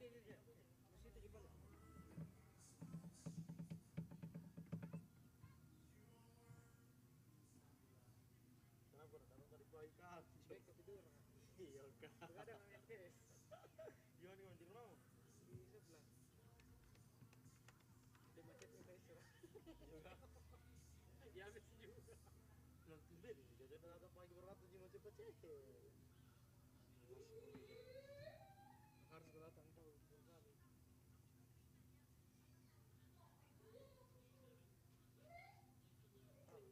dia. Di situ di mana? Kenapa datang dari ikan? Baik ke tidur. Iya kan. Enggak ada yang tes. Iya nih mancing mau. Di sebelah. Dia macetnya guys. Iya. Ya habis juga. Nanti deh, jadi ada pagi beratus cuma cepat cek. Harus datang tahu kali. Ah, tahu yang tinggi. Mana lagi?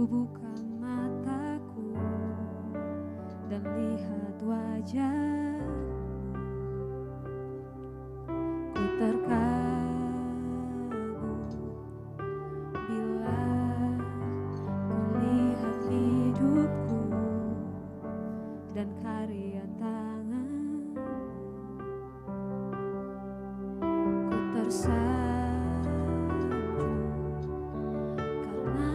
Ku buka mataku dan lihat wajah, ku terkagum bila ku lihat hidupku dan karya tangan. Ku tersanjung karena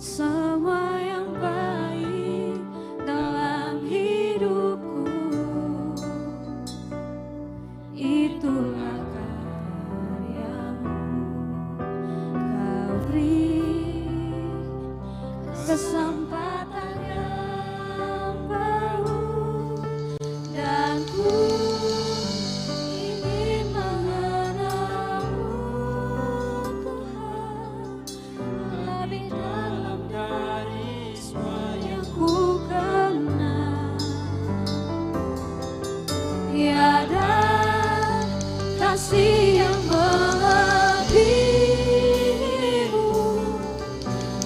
semua yang baik dalam hidupku itulah karyamu. Kau beri kesempatan yang baru dan ku ingin mengenalmu Tuhan lebih dalam dari semua yang ku kenal. Tiada kasih yang melebihimu.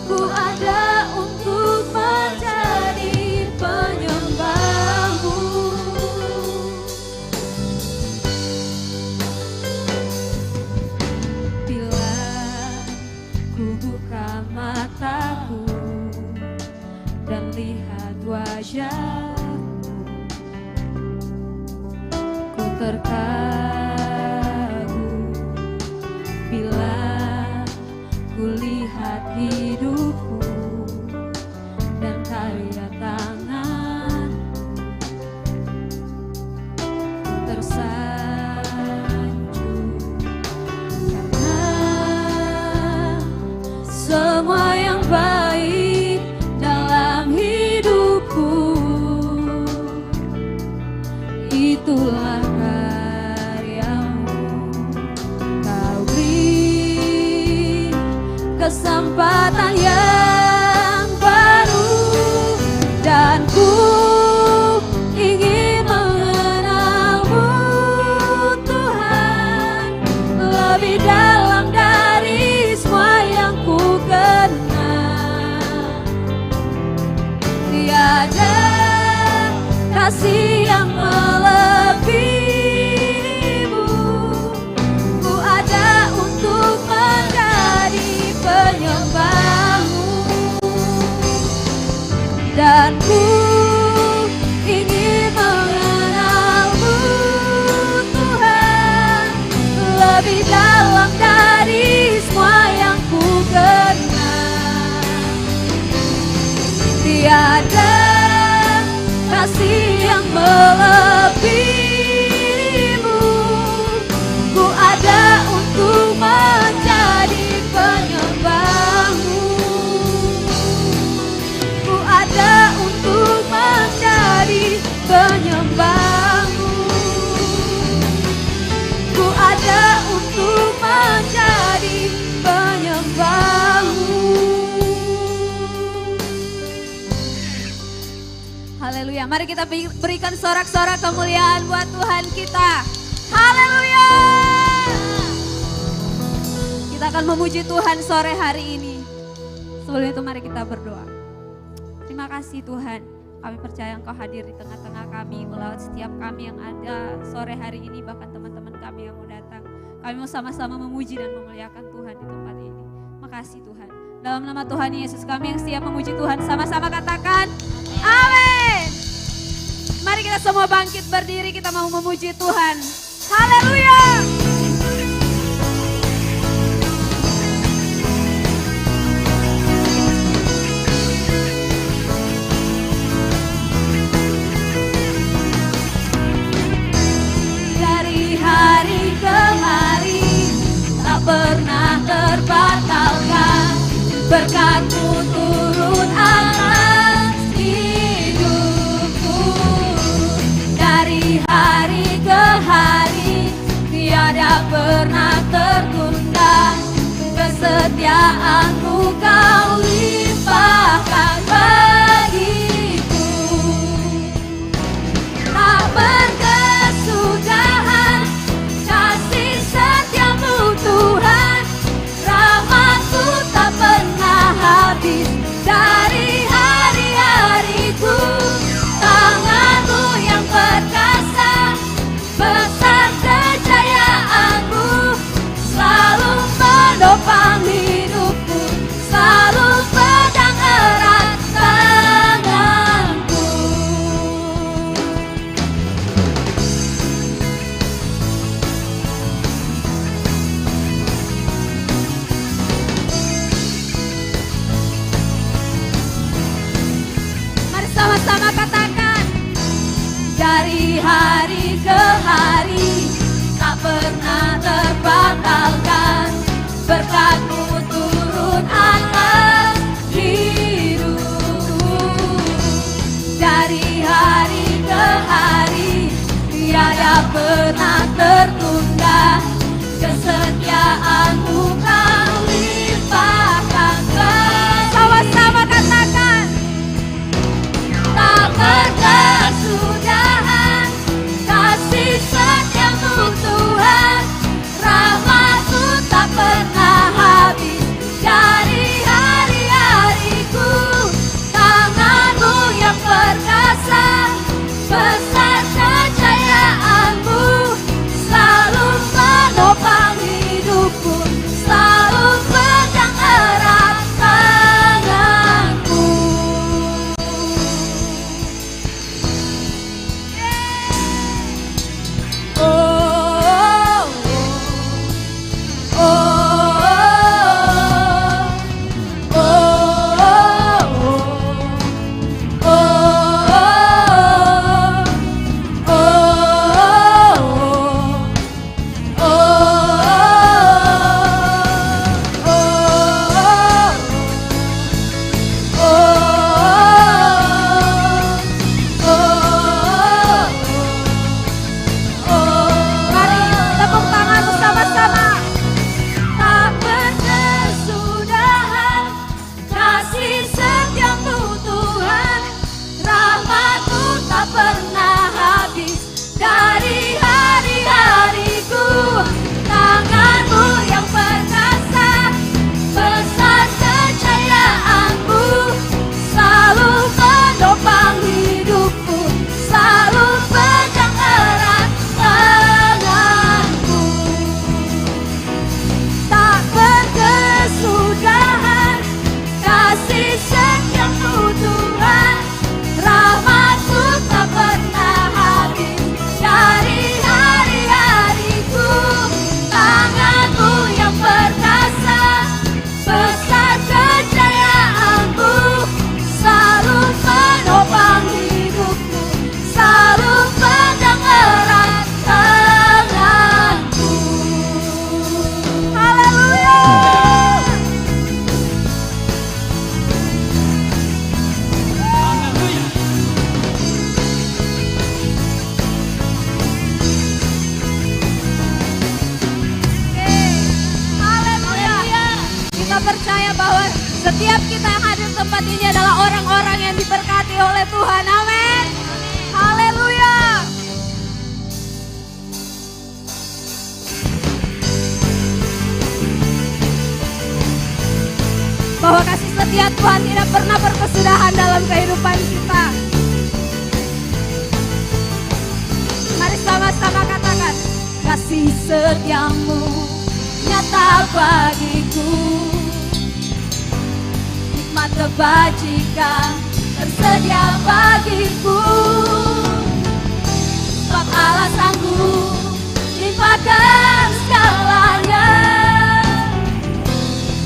Ku ada untuk menjadi penyembahmu. Bila ku buka mataku dan lihat wajahmu, ku terkagum bila ku lihat hidupku dan karya tangan. Tersanjung karena semua yang baik dalam hidupku itulah karyamu. Kau beri kesempatan yang baru dan ku ingin mengenalmu Tuhan lebih dalam dari semua yang ku kenal. Tiada kasih yang melebihimu. Ku ada untuk menjadi penyembahmu dan ku ingin mengenalmu Tuhan lebih dalam dari semua yang ku kenal. Tiada kasih yang melebihimu. Ku ada untuk menjadi penyembahmu. Ku ada untuk menjadi penyembahmu. Ku ada untuk menjadi penyembahmu. Haleluya. Mari kita berikan sorak-sorak kemuliaan buat Tuhan kita. Haleluya. Kita akan memuji Tuhan sore hari ini. Sebelum itu mari kita berdoa. Terima kasih Tuhan. Kami percaya Engkau hadir di tengah-tengah kami, melawat setiap kami yang ada sore hari ini, bahkan teman-teman kami yang mau datang. Kami mau sama-sama memuji dan memuliakan Tuhan di tempat ini. Makasih Tuhan. Dalam nama Tuhan Yesus kami yang siap memuji Tuhan, sama-sama katakan amin. Mari kita semua bangkit berdiri, kita mau memuji Tuhan. Haleluya. Dari hari ke hari tak pernah terbatalkan, berkat-Mu turun atas hidupku. Dari hari ke hari tiada sama-sama katakan. Dari hari ke hari tak pernah terbatalkan, berkat-Mu turun atas hidup. Dari hari ke hari tiada pernah tertunda, kesetiaan-Mu Kau limpahkan. Sama-sama katakan. Tak berkesudahan kasih setia-Mu Tuhan, rahmat-Mu tak pernah habis dari hari-hariku. Tangan-Mu yang perkasa, besar kejayaan-Mu, selalu menopang hidupku, selalu pegang erat tanganku. Mari tepuk tangan bersama-sama. Tak berkesudahan kasih setia-Mu Tuhan, rahmat-Mu tak pernah habis dari hari-hariku. Tangan-Mu yang perkasa, besar kejayaan-Mu, selalu menopang hidupku, selalu pegang erat tanganku. Tak berkesudahan kasih setia-Mu Tuhan, rahmat-Mu tak pernah habis dari hari-hariku. Tangan-Mu yang perkasa, besar kejayaan-Mu, selalu menopang hidupku, selalu pegang erat tanganku. Haleluya. Haleluya. Kita percaya bahwa setiap kita yang hadir di tempat ini adalah orang-orang yang diberkati oleh Tuhan. Amin. Haleluya. Bahwa kasih setia Tuhan tidak pernah berkesudahan dalam kehidupan kita. Mari sama-sama katakan. Kasih setia-Mu nyata bagiku, hikmat kebajikan tersedia bagiku. Sebab Allah sanggup limpahkan segalanya,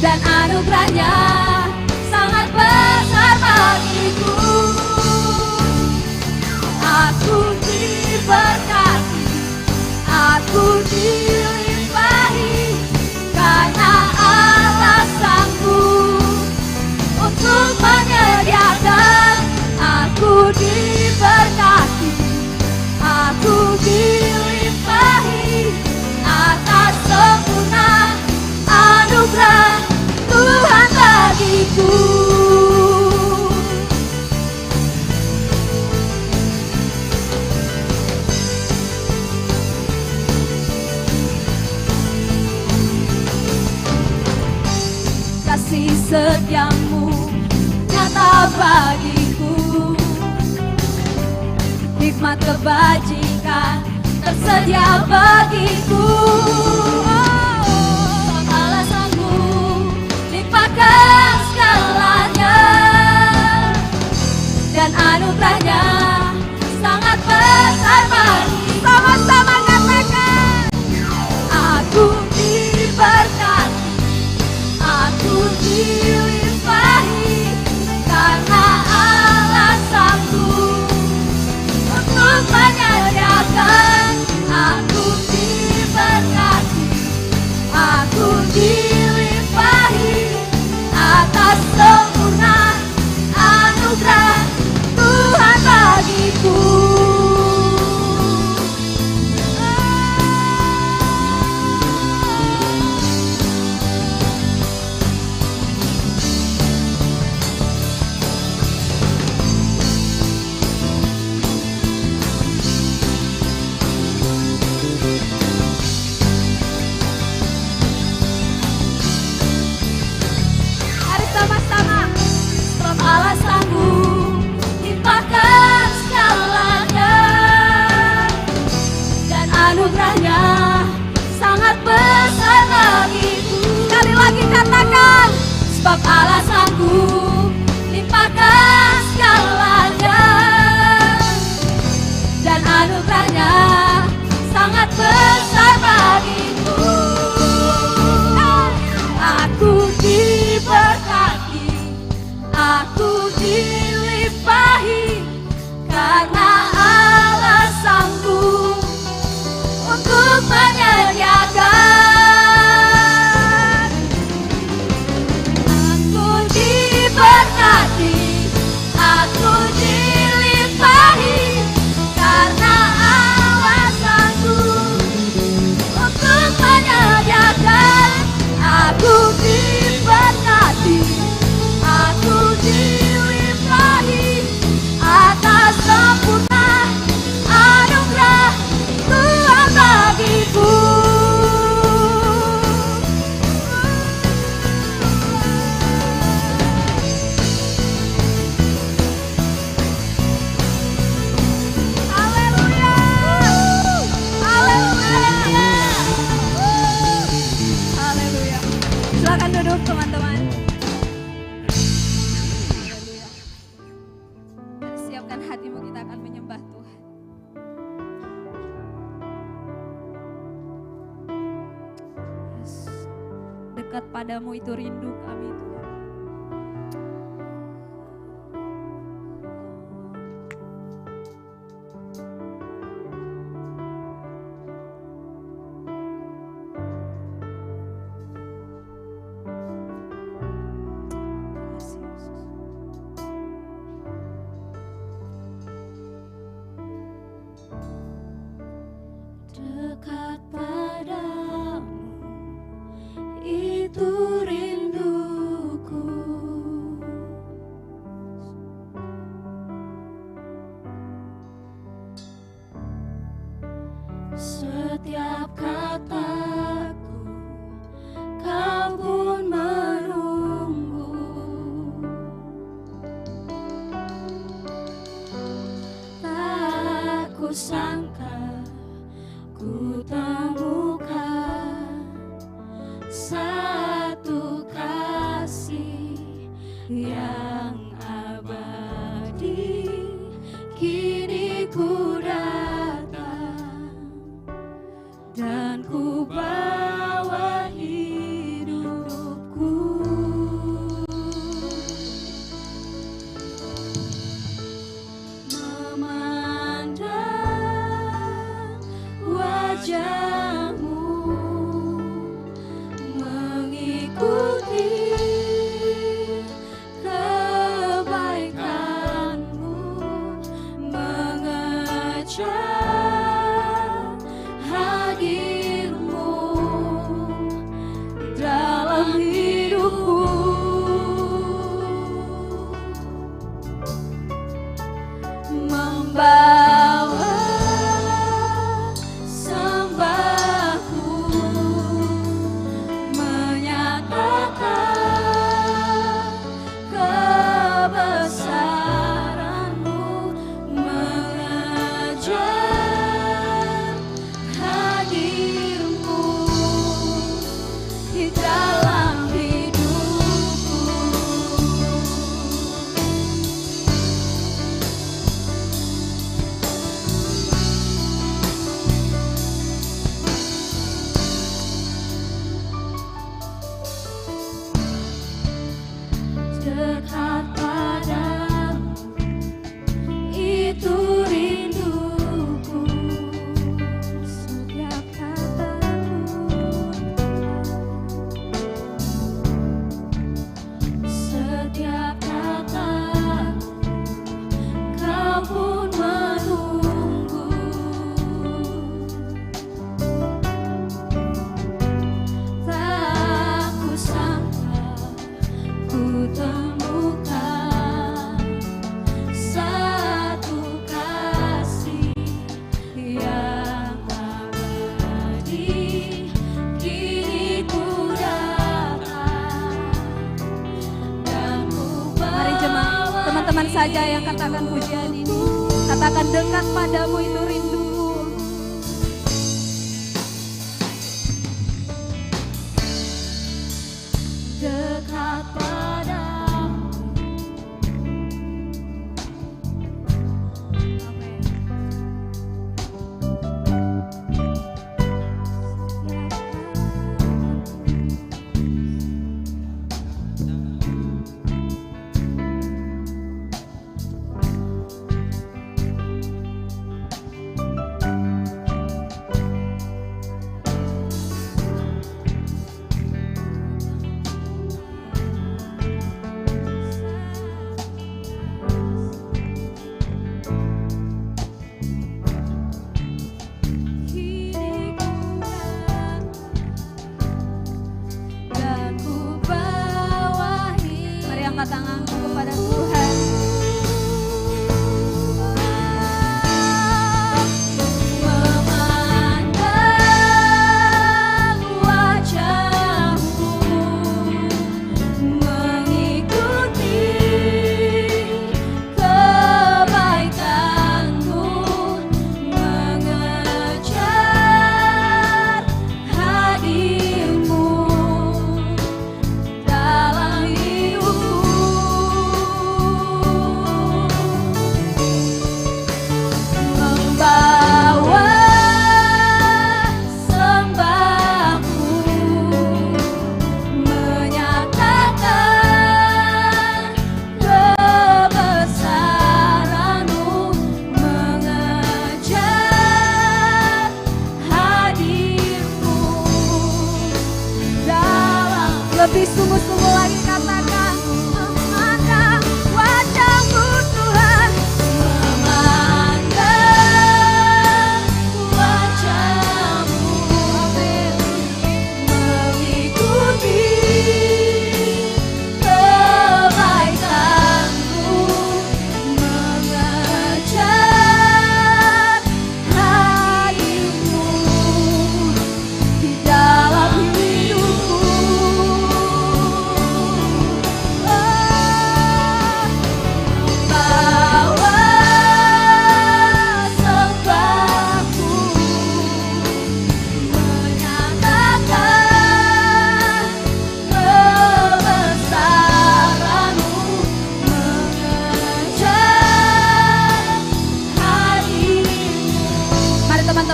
dan anugerahnya sangat besar bagiku. Aku diberkati, aku dilimpahi, karena Allah sanggup untuk menyediakan. Aku diberkati, aku dilimpahi atas sempurna anugerah Tuhan bagiku. Kasih setia-Mu nyata bagiku, hikmat kebajikan tersedia bagiku. Allah sanggup limpahkan segalanya, dan anugerahnya sangat besar bagi. Sama-sama katakan. Aku diberkati, aku dilimpahi, karena Allah sanggup siapkan hatimu, kita akan menyembah Tuhan. Yes. Dekat padamu itu rindu kami Tuhan. Dekat padamu itu rinduku, setiap kataku kau pun menunggu. Tak kusangka ku temukan satu kasih yang abadi. Kini ku datang dan ku bawa hidupku, memandang wajahmu, mengikuti kebaikanmu, mengejar hadirmu dalam hidupku, membawa sembahku, menyatakan kebesaranmu, mengejar hadirmu di dalam hidupku. Dekat padamu itu rinduku, setiap katamu, setiap kataku kau pun menunggu. Tak kusangka ku temukan satu kasih yang abadi. Kini ku datang dan ku Mari jemaat, teman-teman saja yang katakan pujian ini. Katakan dekat padamu itu rinduku. dekat padamu. Amin.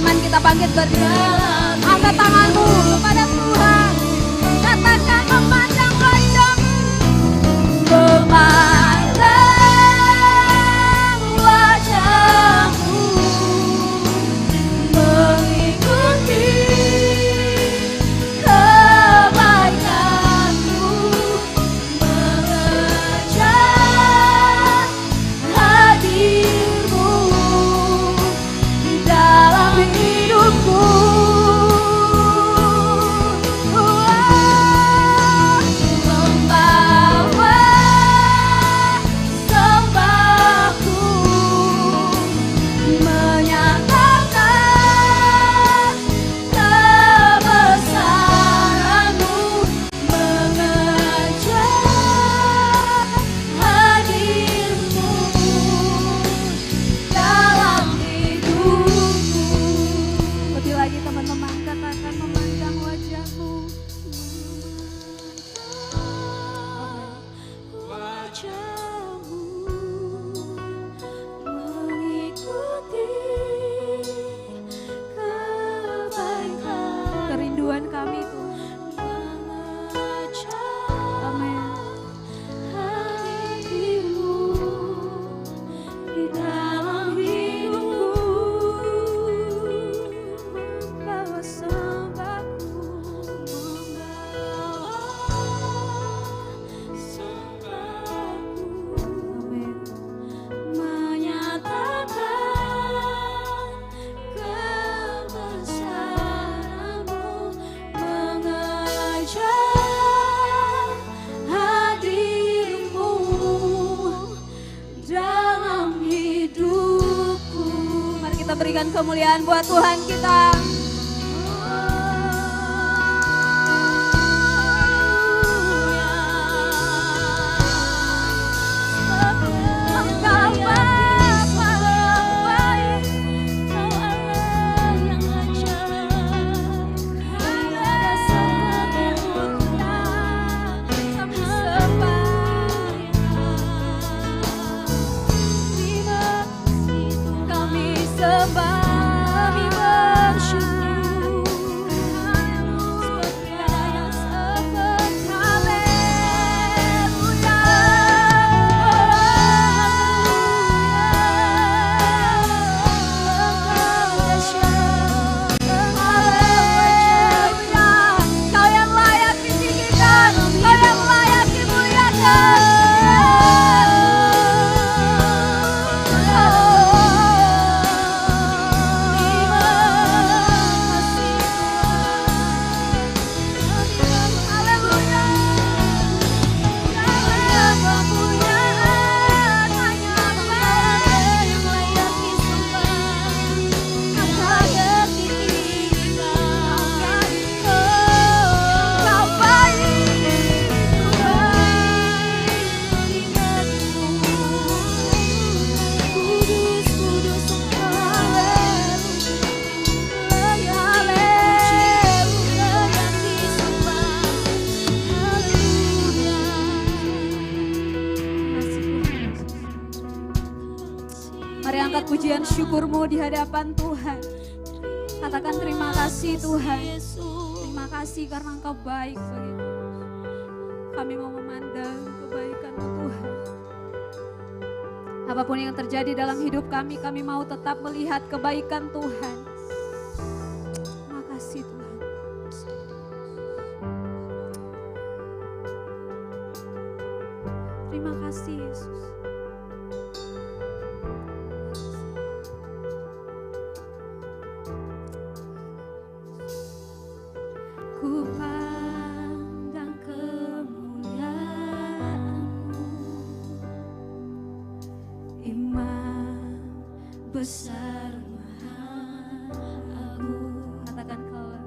teman-teman kita bangkit berdiri. Angkat tanganmu kepada Tuhan. Katakan memandang wajah-Mu. Memandang wajah-Mu, mengikuti kebaikan-Mu, mengejar hadir-Mu di dalam hidupku. Membawa sembahku, menyatakan kebesaran-Mu, mengejar hadir-Mu dalam hidupku. Lebih lagi teman-teman, katakan memandang wajah-Mu. Wajah-Mu, mengikuti kebaikan, Kerinduan kami Tuhan. mengejar Amin. hadir-Mu di dalam hidupku. Membawa sembahku. Membawa sembahku, Amin. menyatakan kebesaran-Mu, mengejar hadir-Mu dalam hidupku. Mari kita berikan kemuliaan buat Tuhan kita. Engkau baik, Kau Allah yang ajaib, hanya dasar kemuliaan kami sembah. Terima kasih Tuhan, kami sembah, kami bersyukur. Seperti ada yang seperti haleluya. Kau yang layak ditinggikan, Kau yang layak dimuliakan. Mari angkat pujian syukur-Mu di hadapan Tuhan. Katakan terima kasih Tuhan. Terima kasih karena Engkau baik bagi kami. Kami mau memandang kebaikan-Mu Tuhan. Apapun yang terjadi dalam hidup kami mau tetap melihat kebaikan Tuhan. Terima kasih Tuhan. Terima kasih Yesus. Ku pandang kemuliaan-Mu, Imam besar maha agung. Katakan Kaulah.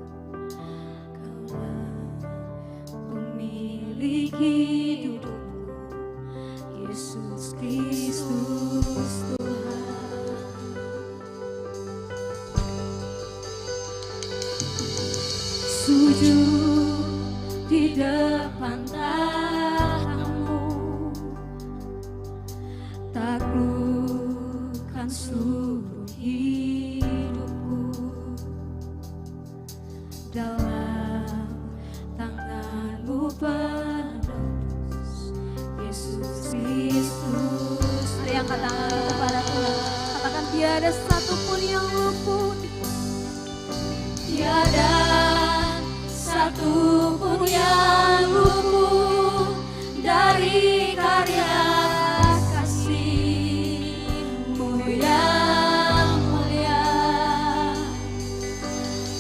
Kaulah pemilik hidupku, Yesus Kristus Tuhan. Sujud di depan tahta-Mu, taklukkan seluruh hidupku. Tiada satupun yang luput, tiada satupun yang luput dari karya kasih-Mu yang mulia.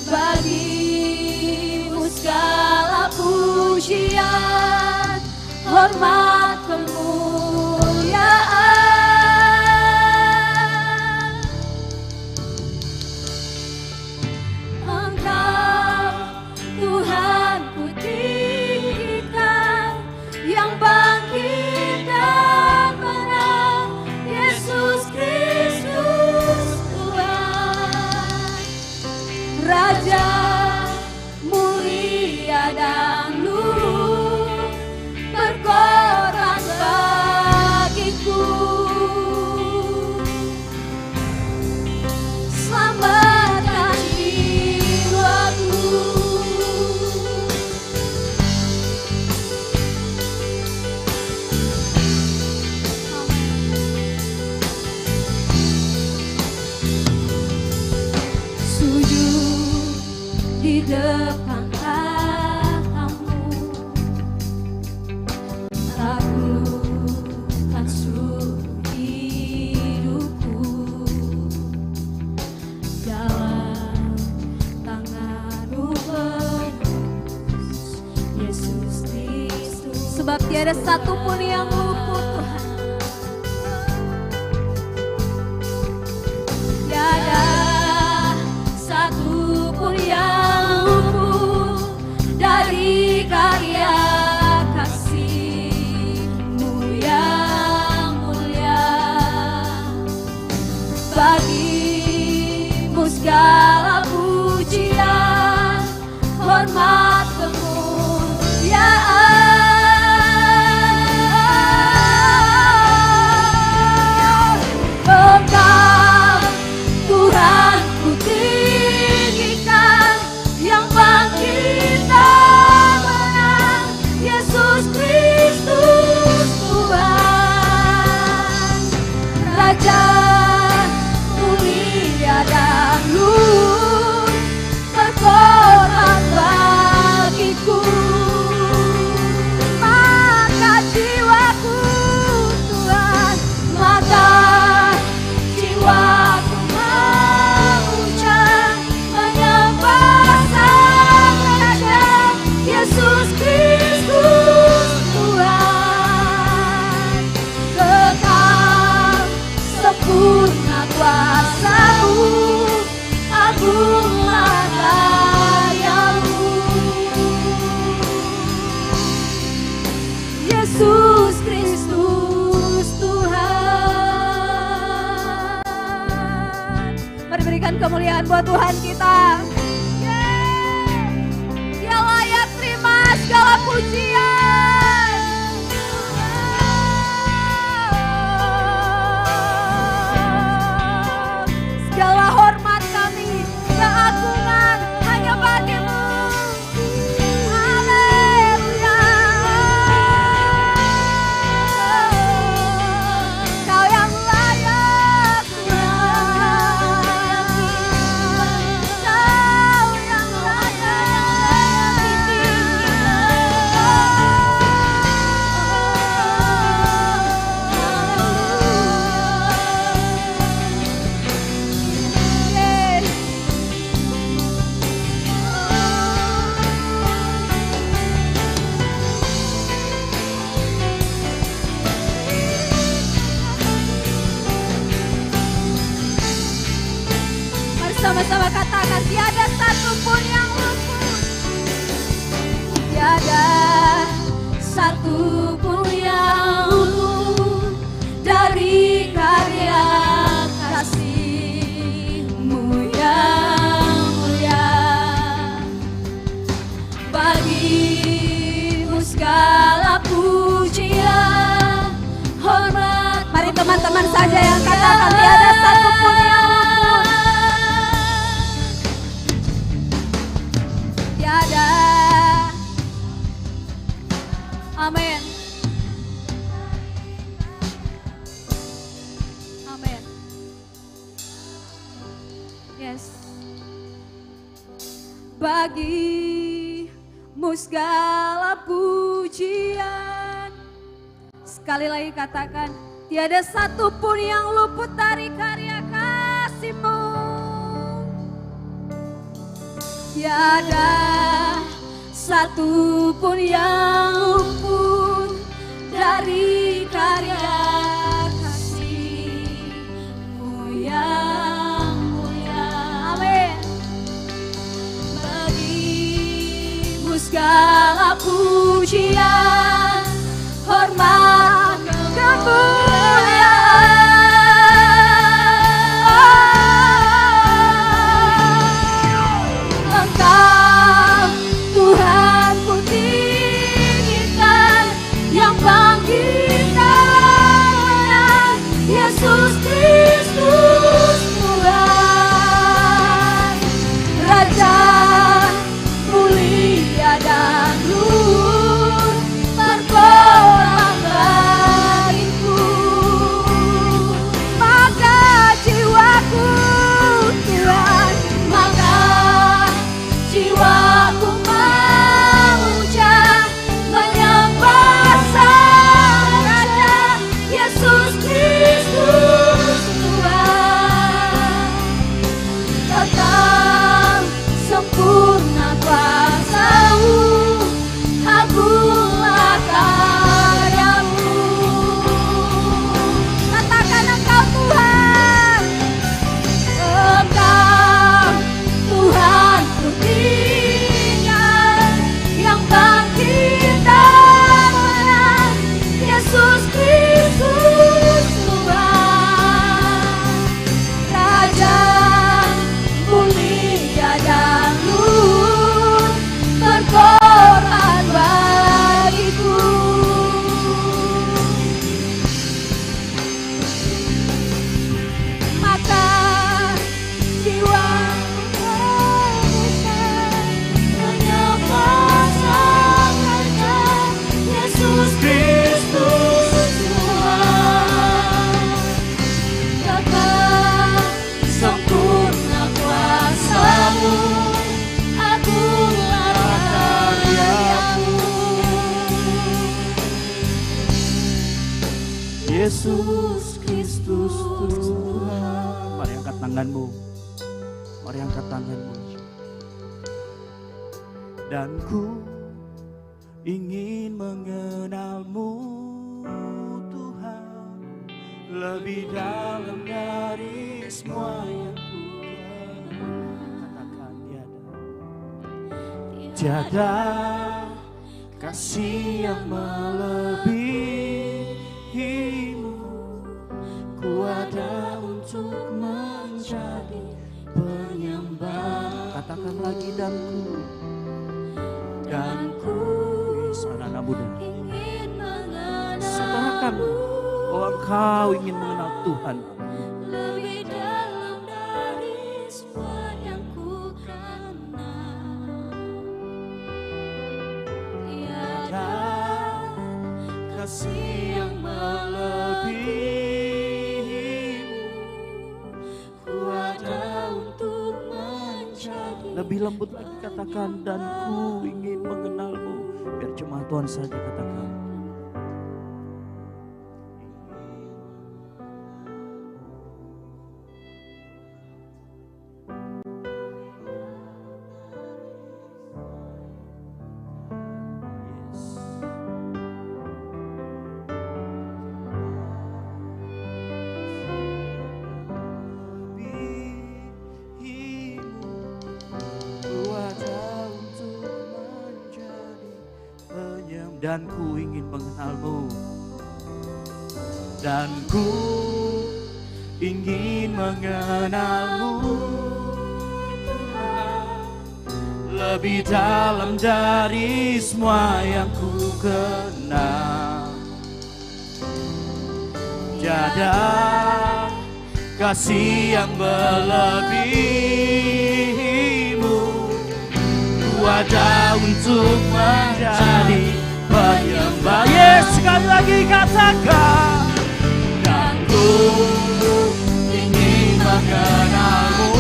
Bagi-Mu segala pujian, hormat, kemuliaan. Engkau Tuhan ku tinggikan, yang bangkit dan menang, Yesus Kristus Tuhan. Raja mulia dan luhur, berkorban bagiku. Selamatkan jiwaku. Sujud di depan tahta-Mu, lakukan seluruh hidupku dalam tangan-Mu penerus, Yesus Kristus. Sebab tiada satupun yang luput, Tuhan. Tiada satupun yang luput dari karya kasih-Mu yang mulia. Bagi-Mu segala pujian, hormat, kemuliaan. Engkau Tuhan ku tinggikan, yang bangkit dan menang, Yesus Kristus Tuhan. Raja mulia dan luhur, berkorban bagiku. Maka jiwaku, Tuhan, maka jiwaku mengucap, menyembah Sang Raja, Yesus Kristus Tuhan. Kekal sempurna kuasa-Mu, agunglah daya-Mu. Yesus Kristus Tuhan. Mari berikan kemuliaan buat Tuhan kita. Dia layak terima segala pujian. Segala hormat kami, keagungan hanya bagi-Mu. Haleluya. Kau yang layak, Tuhan. Kau yang Mari sama-sama katakan, tiada satupun yang luput, tiada satupun yang luput dari karya kasih-Mu yang mulia. Bagi-Mu segala pujian, hormat. Mari teman-teman saja yang katakan, tiada satupun yang luput. Tiada. Amin. Yes. Bagimu segala pujian. Sekali lagi katakan, tiada satupun yang luput dari karya kasih-Mu. Tiada satupun yang luput dari karya kasih-Mu yang mulia. Amin. Bagimu segala pujian, hormat, kemuliaan. Engkau Tuhan ku tinggikan, yang bangkitkan Yesus Kristus Tuhan, Raja mulia dan luhur, terkorang bagiku. Maka jiwaku Tuhan, maka jiwaku memuja, menyembah Sang Raja Yesus Kristus Tuhan. Tetap sempurna kuasa-Mu, agunglah karya-Mu. Katakan Engkau Tuhan, Engkau Tuhan ku tinggikan, yang bangkitkan Yesus Kristus Tuhan, Raja mulia dan luhur, berkorban bagiku. Maka jiwaku menyembah Sang Raja Yesus Kristus Tuhan. Tetap sempurna kuasa-Mu, agunglah karya-Mu. Yesus Kristus Tuhan. Mari angkat tanganmu. Mari angkat tanganmu. Dan ku ingin mengenal-Mu Tuhan, lebih dalam dari semua yang ku kenal. Katakan tiada kasih yang melebihi-Mu. Ku ada untuk menjadi penyembah. Katakan lagi, dan ku anak-anak muda, Ingin mengenal setarakan bahwa engkau ingin mengenal Tuhan. lebih dalam dari semua yang ku kenal. Tiada Kasih yang melebihi-Mu, ku ada untuk menjadi. Lebih lembut lagi katakan, dan ku ingin mengenal-Mu. Biar cuma Tuhan saja katakan. Dan ku ingin mengenal-Mu, dan ku ingin mengenal-Mu lebih dalam dari semua yang ku kenal. Tiada kasih yang melebihi-Mu, ku ada untuk menjadi penyembah. Yes, sekali lagi katakan, dan ku ingin mengenal-Mu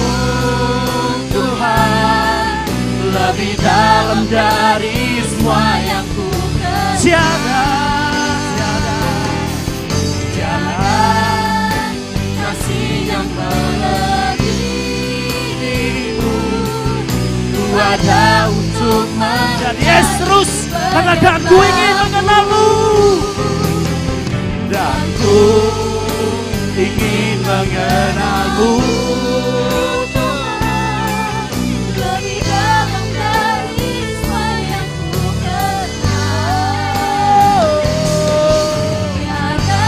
Tiada, tiada, tiada kasih yang melebihimu. Ku ada untuk menjadi. Yes, terus katakan ku ingin mengenalmu. Dan ku ingin mengenalmu. Lebih dalam dari semua yang ku kenal. Tiada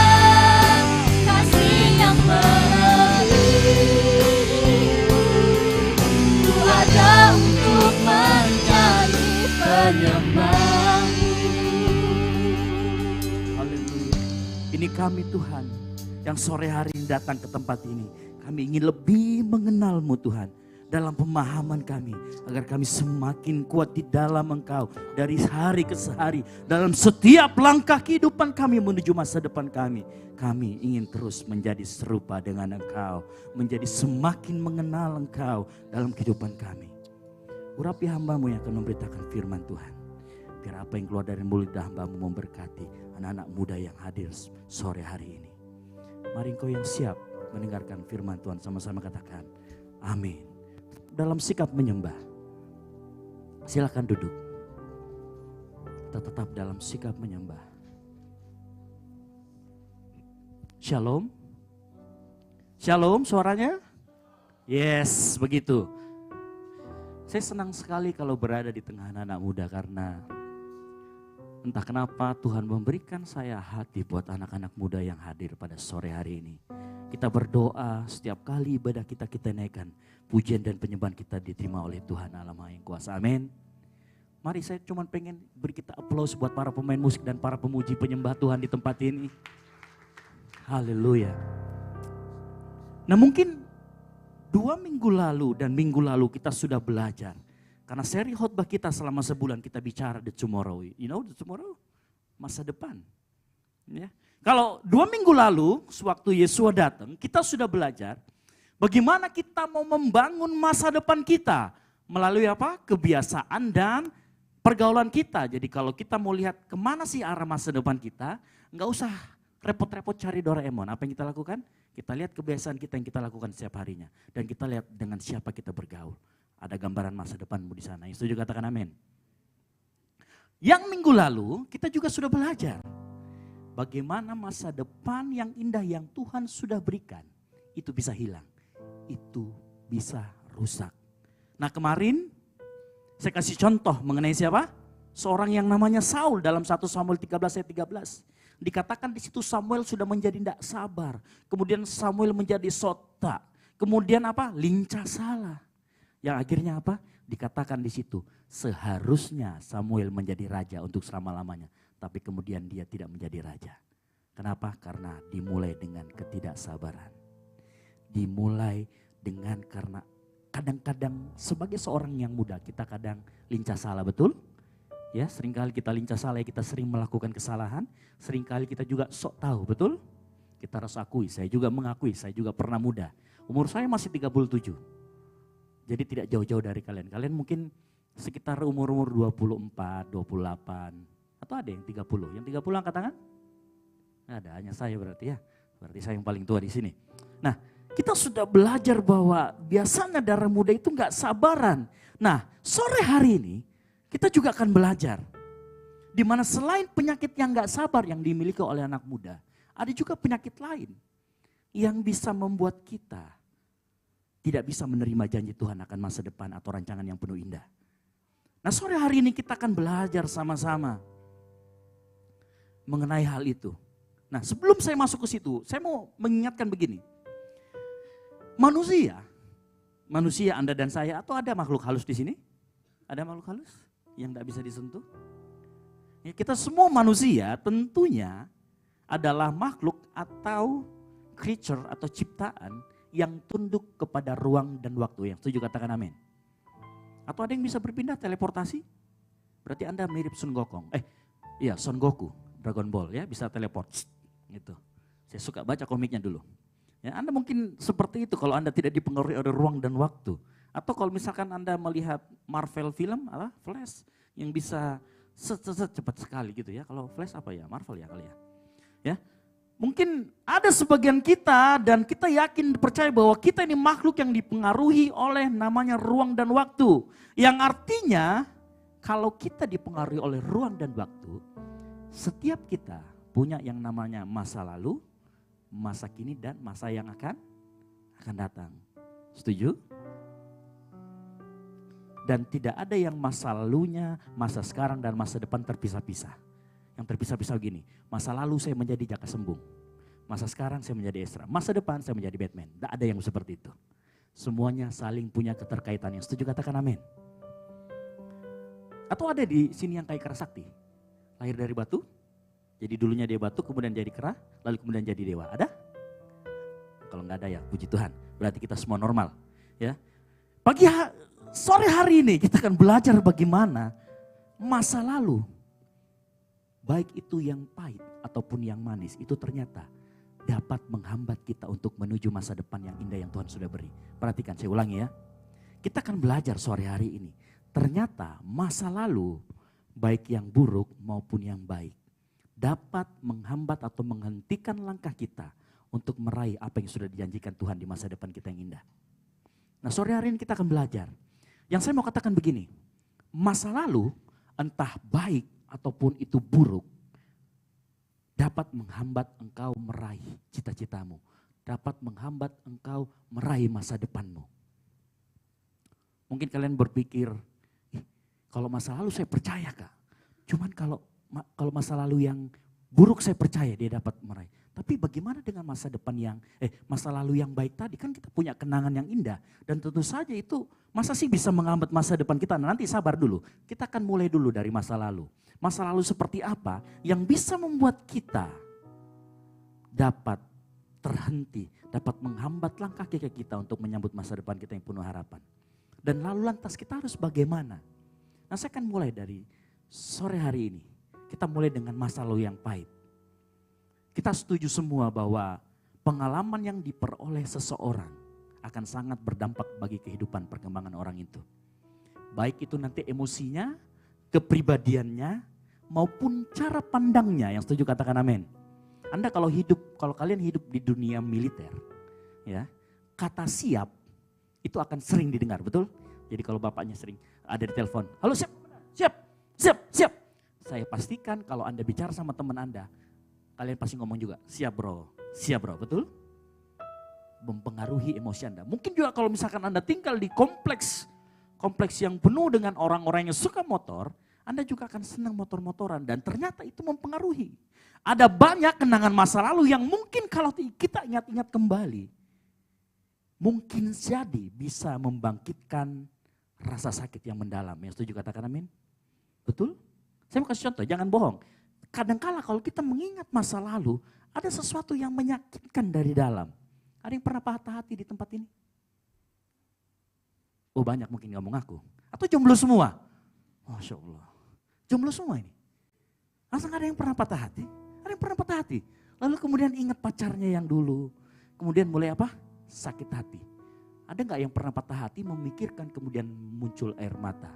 kasih yang melebihimu. Ku ada untuk menjadi penyembahmu. Haleluya. Ini kami Tuhan yang sore hari ini datang ke tempat ini. Kami ingin lebih mengenal-Mu Tuhan. Dalam pemahaman kami. Agar kami semakin kuat di dalam Engkau. Dari hari ke hari. Dalam setiap langkah kehidupan kami menuju masa depan kami. Kami ingin terus menjadi serupa dengan Engkau. Menjadi semakin mengenal Engkau dalam kehidupan kami. Urapi hamba-Mu yang akan memberitakan firman Tuhan. Biar apa yang keluar dari mulut hamba-Mu memberkati anak-anak muda yang hadir sore hari ini. Mari engkau yang siap mendengarkan firman Tuhan, sama-sama katakan amin. Dalam sikap menyembah, silakan duduk. Kita tetap dalam sikap menyembah. Shalom. Shalom suaranya? Yes, begitu. Saya senang sekali kalau berada di tengah anak-anak muda karena entah kenapa Tuhan memberikan saya hati buat anak-anak muda yang hadir pada sore hari ini. Kita berdoa setiap kali ibadah kita naikkan. Pujian dan penyembahan kita diterima oleh Tuhan Allah Maha Yang Kuasa. Amin. Mari saya cuma pengen beri kita aplaus buat para pemain musik dan para pemuji penyembah Tuhan di tempat ini. Haleluya. Nah mungkin 2 minggu lalu dan minggu lalu kita sudah belajar. Karena seri khotbah kita selama sebulan kita bicara the tomorrow. You know the tomorrow? Masa depan. Ya. Kalau 2 minggu lalu sewaktu Yesua datang kita sudah belajar bagaimana kita mau membangun masa depan kita. Melalui apa? Kebiasaan dan pergaulan kita. Jadi kalau kita mau lihat kemana sih arah masa depan kita, nggak usah repot-repot cari Doraemon. Apa yang kita lakukan? Kita lihat kebiasaan kita yang kita lakukan setiap harinya. Dan kita lihat dengan siapa kita bergaul. Ada gambaran masa depanmu di sana. Yang setuju katakan amin. Yang minggu lalu kita juga sudah belajar. Bagaimana masa depan yang indah yang Tuhan sudah berikan. Itu bisa hilang. Itu bisa rusak. Nah kemarin saya kasih contoh mengenai siapa? Seorang yang namanya Saul dalam 1 Samuel 13 ayat 13. Dikatakan di situ Samuel sudah menjadi tidak sabar. Kemudian Samuel menjadi sota. Kemudian apa? Lincah salah. Yang akhirnya apa? Dikatakan di situ seharusnya Samuel menjadi raja untuk selama-lamanya. Tapi kemudian dia tidak menjadi raja. Kenapa? Karena dimulai dengan ketidaksabaran. Dimulai dengan karena kadang-kadang sebagai seorang yang muda kita kadang lincah salah, betul? Ya, seringkali kita lincah salah, kita sering melakukan kesalahan. Seringkali kita juga sok tahu, betul? Kita harus akui, saya juga mengakui, saya juga pernah muda. Umur saya masih 37. Jadi tidak jauh-jauh dari kalian. Kalian mungkin sekitar umur-umur 24, 28. Atau ada yang 30. Yang 30 angkat tangan? Ada, hanya saya berarti ya. Berarti saya yang paling tua di sini. Nah, kita sudah belajar bahwa biasanya darah muda itu gak sabaran. Nah, sore hari ini kita juga akan belajar. Di mana selain penyakit yang gak sabar yang dimiliki oleh anak muda. Ada juga penyakit lain yang bisa membuat kita tidak bisa menerima janji Tuhan akan masa depan atau rancangan yang penuh indah. Nah sore hari ini kita akan belajar sama-sama mengenai hal itu. Nah sebelum saya masuk ke situ, saya mau mengingatkan begini. Manusia Anda dan saya atau ada makhluk halus di sini? Ada makhluk halus yang tidak bisa disentuh? Ya, kita semua manusia tentunya adalah makhluk atau creature atau ciptaan yang tunduk kepada ruang dan waktu. Yang setuju katakan amin. Atau ada yang bisa berpindah teleportasi? Berarti Anda mirip Son Gokong. Son Goku, Dragon Ball ya, bisa teleport. Gitu. Saya suka baca komiknya dulu. Ya, Anda mungkin seperti itu kalau Anda tidak dipengaruhi oleh ruang dan waktu. Atau kalau misalkan Anda melihat Marvel film, Flash, yang bisa cepat sekali gitu ya. Kalau flash apa ya? Marvel ya kali ya. Ya. Mungkin ada sebagian kita dan kita yakin percaya bahwa kita ini makhluk yang dipengaruhi oleh namanya ruang dan waktu. Yang artinya kalau kita dipengaruhi oleh ruang dan waktu, setiap kita punya yang namanya masa lalu, masa kini dan masa yang akan datang. Setuju? Dan tidak ada yang masa lalunya, masa sekarang dan masa depan terpisah-pisah. Yang terpisah-pisah gini, masa lalu saya menjadi Jaka Sembung, masa sekarang saya menjadi Ezra, masa depan saya menjadi Batman. Tidak ada yang seperti itu. Semuanya saling punya keterkaitan. Yang setuju katakan amin. Atau ada di sini yang kayak Kera Sakti, lahir dari batu, jadi dulunya dia batu, kemudian jadi kera, lalu kemudian jadi dewa. Ada? Kalau nggak ada ya puji Tuhan, berarti kita semua normal. Ya. Sore hari ini kita akan belajar bagaimana masa lalu, baik itu yang pahit ataupun yang manis, itu ternyata dapat menghambat kita untuk menuju masa depan yang indah yang Tuhan sudah beri. Perhatikan, saya ulangi ya. Kita akan belajar sore hari ini. Ternyata masa lalu, baik yang buruk maupun yang baik, dapat menghambat atau menghentikan langkah kita untuk meraih apa yang sudah dijanjikan Tuhan di masa depan kita yang indah. Nah, sore hari ini kita akan belajar. Yang saya mau katakan begini, masa lalu entah baik ataupun itu buruk, dapat menghambat engkau meraih cita-citamu, dapat menghambat engkau meraih masa depanmu. Mungkin kalian berpikir, kalau masa lalu saya percaya Kak, cuman kalau masa lalu yang buruk saya percaya dia dapat meraih. Tapi bagaimana dengan masa lalu yang baik tadi? Kan kita punya kenangan yang indah. Dan tentu saja itu masa sih bisa menghambat masa depan kita? Nah, nanti sabar dulu. Kita akan mulai dulu dari masa lalu. Masa lalu seperti apa yang bisa membuat kita dapat terhenti, dapat menghambat langkah kita untuk menyambut masa depan kita yang penuh harapan. Dan lalu lantas kita harus bagaimana? Nah, saya akan mulai dari sore hari ini. Kita mulai dengan masa lalu yang pahit. Kita setuju semua bahwa pengalaman yang diperoleh seseorang akan sangat berdampak bagi kehidupan perkembangan orang itu. Baik itu nanti emosinya, kepribadiannya, maupun cara pandangnya. Yang setuju katakan amin. Kalau kalian hidup di dunia militer, ya, kata siap itu akan sering didengar, betul? Jadi kalau bapaknya sering ada di telepon, halo siap. Saya pastikan kalau Anda bicara sama teman Anda, kalian pasti ngomong juga, siap bro, betul? Mempengaruhi emosi Anda. Mungkin juga kalau misalkan Anda tinggal di kompleks yang penuh dengan orang-orang yang suka motor, Anda juga akan senang motor-motoran dan ternyata itu mempengaruhi. Ada banyak kenangan masa lalu yang mungkin kalau kita ingat-ingat kembali, mungkin jadi bisa membangkitkan rasa sakit yang mendalam. Yang setuju katakan amin? Betul? Saya mau kasih contoh, jangan bohong. Kadangkala kalau kita mengingat masa lalu, ada sesuatu yang menyakitkan dari dalam. Ada yang pernah patah hati di tempat ini? Oh banyak mungkin gak mau ngaku. Atau jomblo semua? Masya Allah. Jomblo semua ini. Langsung ada yang pernah patah hati? Ada yang pernah patah hati? Lalu kemudian ingat pacarnya yang dulu. Kemudian mulai apa? Sakit hati. Ada gak yang pernah patah hati memikirkan kemudian muncul air mata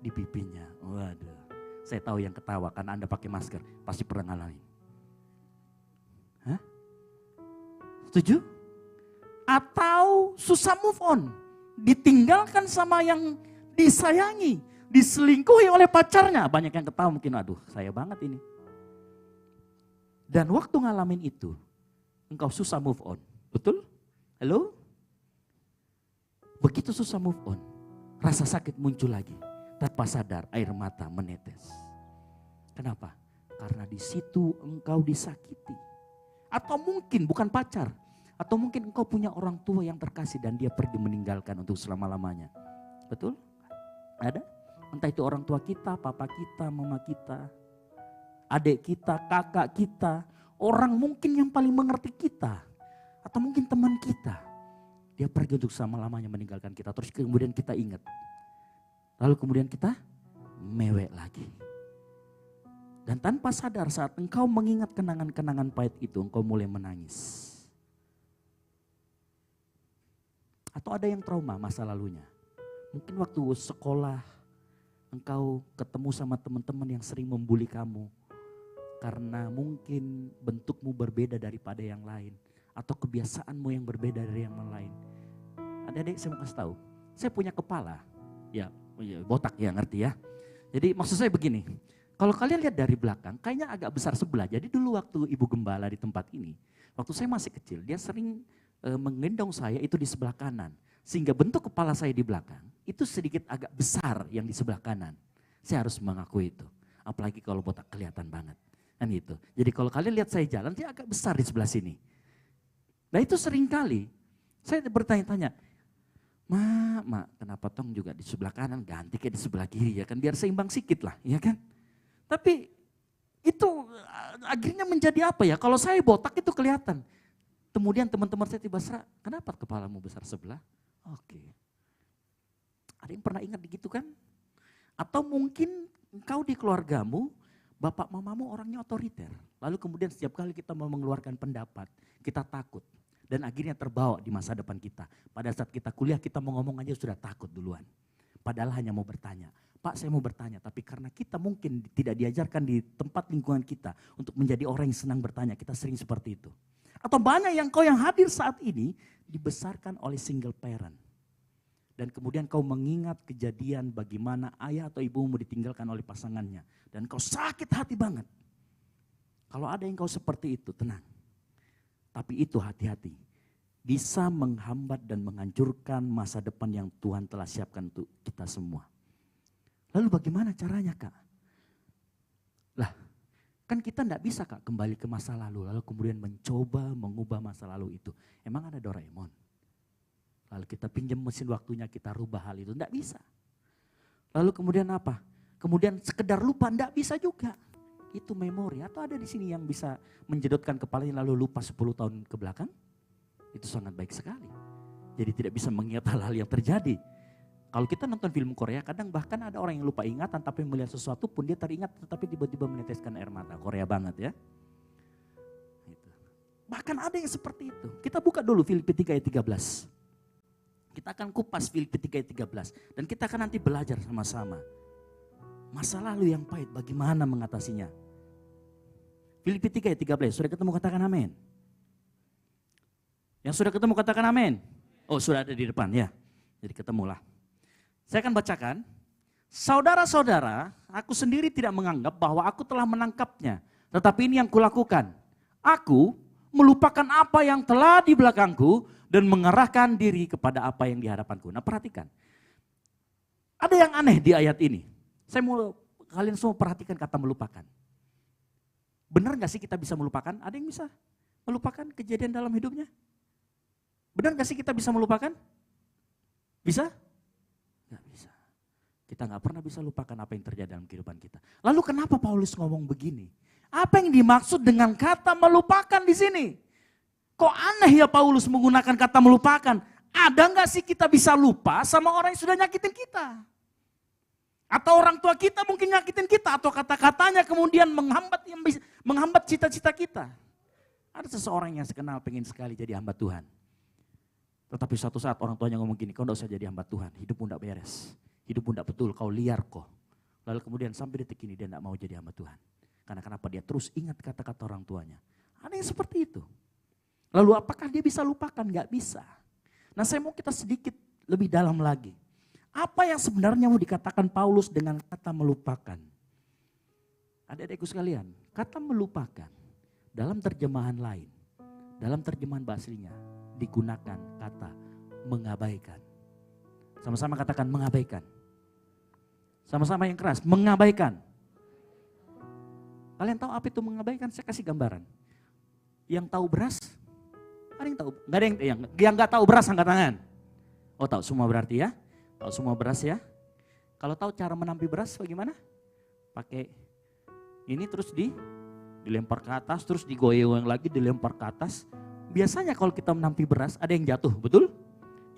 di pipinya? Waduh. Saya tahu yang ketawa karena Anda pakai masker, pasti pernah ngalamin. Hah? Setuju? Atau susah move on, ditinggalkan sama yang disayangi, diselingkuhi oleh pacarnya. Banyak yang ketawa mungkin, aduh saya banget ini. Dan waktu ngalamin itu, engkau susah move on, betul? Halo? Begitu susah move on, rasa sakit muncul lagi. Tanpa sadar air mata menetes. Kenapa? Karena di situ engkau disakiti. Atau mungkin bukan pacar. Atau mungkin engkau punya orang tua yang terkasih dan dia pergi meninggalkan untuk selama-lamanya. Betul? Ada? Entah itu orang tua kita, papa kita, mama kita, adik kita, kakak kita. Orang mungkin yang paling mengerti kita. Atau mungkin teman kita. Dia pergi untuk selama-lamanya meninggalkan kita. Terus kemudian kita ingat. Lalu kemudian kita mewek lagi. Dan tanpa sadar saat engkau mengingat kenangan-kenangan pahit itu, engkau mulai menangis. Atau ada yang trauma masa lalunya. Mungkin waktu sekolah, engkau ketemu sama teman-teman yang sering membuli kamu. Karena mungkin bentukmu berbeda daripada yang lain. Atau kebiasaanmu yang berbeda dari yang lain. Adik-adik saya mau kasih tahu, saya punya kepala. Ya botak ya, ngerti ya. Jadi maksud saya begini, kalau kalian lihat dari belakang kayaknya agak besar sebelah. Jadi dulu waktu ibu gembala di tempat ini, waktu saya masih kecil dia sering menggendong saya itu di sebelah kanan. Sehingga bentuk kepala saya di belakang itu sedikit agak besar yang di sebelah kanan. Saya harus mengakui itu. Apalagi kalau botak kelihatan banget. Kan gitu. Jadi kalau kalian lihat saya jalan dia agak besar di sebelah sini. Nah itu sering kali saya bertanya-tanya, Mak, kenapa tong juga di sebelah kanan ganti kayak di sebelah kiri ya kan biar seimbang sedikit lah ya kan. Tapi itu akhirnya menjadi apa ya, kalau saya botak itu kelihatan. Kemudian teman-teman saya tiba serah, kenapa kepalamu besar sebelah? Oke. Ada yang pernah ingat begitu kan? Atau mungkin engkau di keluargamu, bapak mamamu orangnya otoriter. Lalu kemudian setiap kali kita mau mengeluarkan pendapat, kita takut. Dan akhirnya terbawa di masa depan kita. Pada saat kita kuliah kita mau ngomong aja sudah takut duluan. Padahal hanya mau bertanya. Pak saya mau bertanya, tapi karena kita mungkin tidak diajarkan di tempat lingkungan kita untuk menjadi orang yang senang bertanya, kita sering seperti itu. Atau banyak yang kau yang hadir saat ini dibesarkan oleh single parent. Dan kemudian kau mengingat kejadian bagaimana ayah atau ibumu ditinggalkan oleh pasangannya. Dan kau sakit hati banget. Kalau ada yang kau seperti itu, tenang. Tapi itu hati-hati. Bisa menghambat dan menghancurkan masa depan yang Tuhan telah siapkan untuk kita semua. Lalu bagaimana caranya Kak? Lah, kan kita enggak bisa Kak kembali ke masa lalu. Lalu kemudian mencoba mengubah masa lalu itu. Emang ada Doraemon? Lalu kita pinjam mesin waktunya kita rubah hal itu. Enggak bisa. Lalu kemudian apa? Kemudian sekedar lupa enggak bisa juga. Itu memori. Atau ada di sini yang bisa menjedotkan kepalanya lalu lupa 10 tahun ke belakang? Itu sangat baik sekali. Jadi tidak bisa mengingat hal-hal yang terjadi. Kalau kita nonton film Korea, kadang bahkan ada orang yang lupa ingatan tapi melihat sesuatu pun dia teringat tetapi tiba-tiba meneteskan air mata. Korea banget ya. Gitu. Bahkan ada yang seperti itu. Kita buka dulu Filipi 3 ayat 13. Kita akan kupas Filipi 3 ayat 13. Dan kita akan nanti belajar sama-sama. Masa lalu yang pahit bagaimana mengatasinya. Filipi 3 ayat 13. Sudah ketemu katakan amin. Yang sudah ketemu katakan amin. Oh sudah ada di depan ya. Jadi ketemulah. Saya akan bacakan, saudara-saudara, aku sendiri tidak menganggap bahwa aku telah menangkapnya. Tetapi ini yang kulakukan. Aku melupakan apa yang telah di belakangku dan mengerahkan diri kepada apa yang di hadapanku. Nah perhatikan, ada yang aneh di ayat ini. Saya mau kalian semua perhatikan kata melupakan. Benar gak sih kita bisa melupakan? Ada yang bisa melupakan kejadian dalam hidupnya? Benar gak sih kita bisa melupakan? Bisa? Gak bisa. Kita gak pernah bisa lupakan apa yang terjadi dalam kehidupan kita. Lalu kenapa Paulus ngomong begini? Apa yang dimaksud dengan kata melupakan di sini? Kok aneh ya Paulus menggunakan kata melupakan? Ada gak sih kita bisa lupa sama orang yang sudah nyakitin kita? Atau orang tua kita mungkin nyakitin kita. Atau kata-katanya kemudian menghambat cita-cita kita. Ada seseorang yang sekenal pengen sekali jadi hamba Tuhan. Tetapi suatu saat orang tuanya ngomong gini, kau tidak usah jadi hamba Tuhan, hidupmu tidak beres, hidupmu tidak betul, kau liar kok. Lalu kemudian sampai detik ini dia tidak mau jadi hamba Tuhan. Karena kenapa? Dia terus ingat kata-kata orang tuanya. Ada yang seperti itu. Lalu apakah dia bisa lupakan? Gak bisa. Nah saya mau kita sedikit lebih dalam lagi. Apa yang sebenarnya mau dikatakan Paulus dengan kata melupakan? Adik-adikku sekalian, kata melupakan dalam terjemahan lain, dalam terjemahan bahasa aslinya, digunakan kata mengabaikan. Sama-sama katakan mengabaikan. Sama-sama yang keras, mengabaikan. Kalian tahu apa itu mengabaikan? Saya kasih gambaran. Yang tahu beras? Ada yang tahu? Enggak ada yang enggak tahu beras angkat tangan. Oh tahu semua berarti ya? Tahu semua beras ya? Kalau tahu cara menampi beras bagaimana? Pakai ini terus dilempar ke atas, terus digoyang lagi, dilempar ke atas. Biasanya kalau kita menampi beras ada yang jatuh, betul?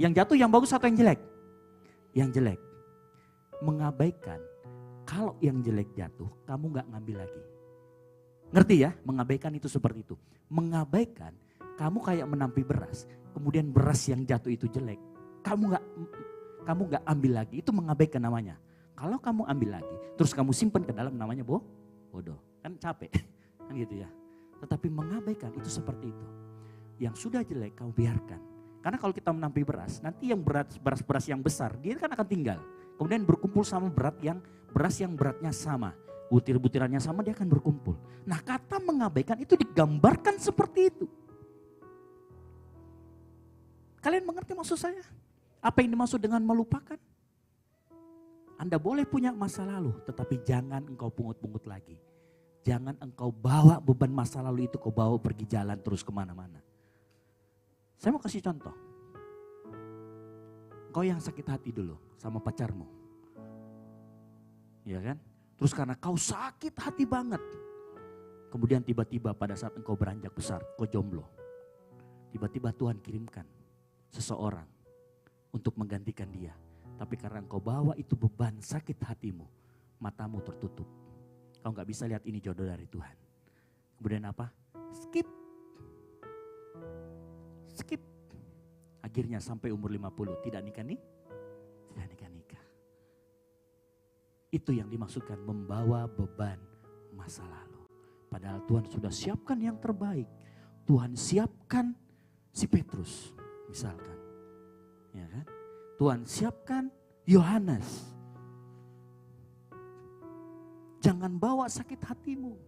Yang jatuh yang bagus atau yang jelek? Yang jelek. Mengabaikan, kalau yang jelek jatuh, kamu gak ngambil lagi. Ngerti ya? Mengabaikan itu seperti itu. Mengabaikan, kamu kayak menampi beras, kemudian beras yang jatuh itu jelek, kamu gak ambil lagi, itu mengabaikan namanya. Kalau kamu ambil lagi, terus kamu simpan ke dalam namanya bodoh. Kan capek, kan gitu ya. Tetapi mengabaikan itu seperti itu. Yang sudah jelek kau biarkan. Karena kalau kita menampi beras, nanti yang beras yang besar, dia kan akan tinggal. Kemudian berkumpul sama beras yang beratnya sama. Butir-butirannya sama, dia akan berkumpul. Nah, kata mengabaikan itu digambarkan seperti itu. Kalian mengerti maksud saya? Apa yang dimaksud dengan melupakan? Anda boleh punya masa lalu, tetapi jangan engkau pungut-pungut lagi. Jangan engkau bawa beban masa lalu itu, kau bawa pergi jalan terus kemana-mana. Saya mau kasih contoh. Engkau yang sakit hati dulu sama pacarmu. Ya kan? Terus karena kau sakit hati banget. Kemudian tiba-tiba pada saat engkau beranjak besar, kau jomblo. Tiba-tiba Tuhan kirimkan seseorang untuk menggantikan dia. Tapi karena engkau bawa itu beban sakit hatimu, matamu tertutup. Kau gak bisa lihat ini jodoh dari Tuhan. Kemudian apa? Skip. Akhirnya sampai umur 50 tidak nikah. Itu yang dimaksudkan membawa beban masa lalu. Padahal Tuhan sudah siapkan yang terbaik. Tuhan siapkan si Petrus misalkan. Ya kan? Tuhan siapkan Yohanes. Jangan bawa sakit hatimu.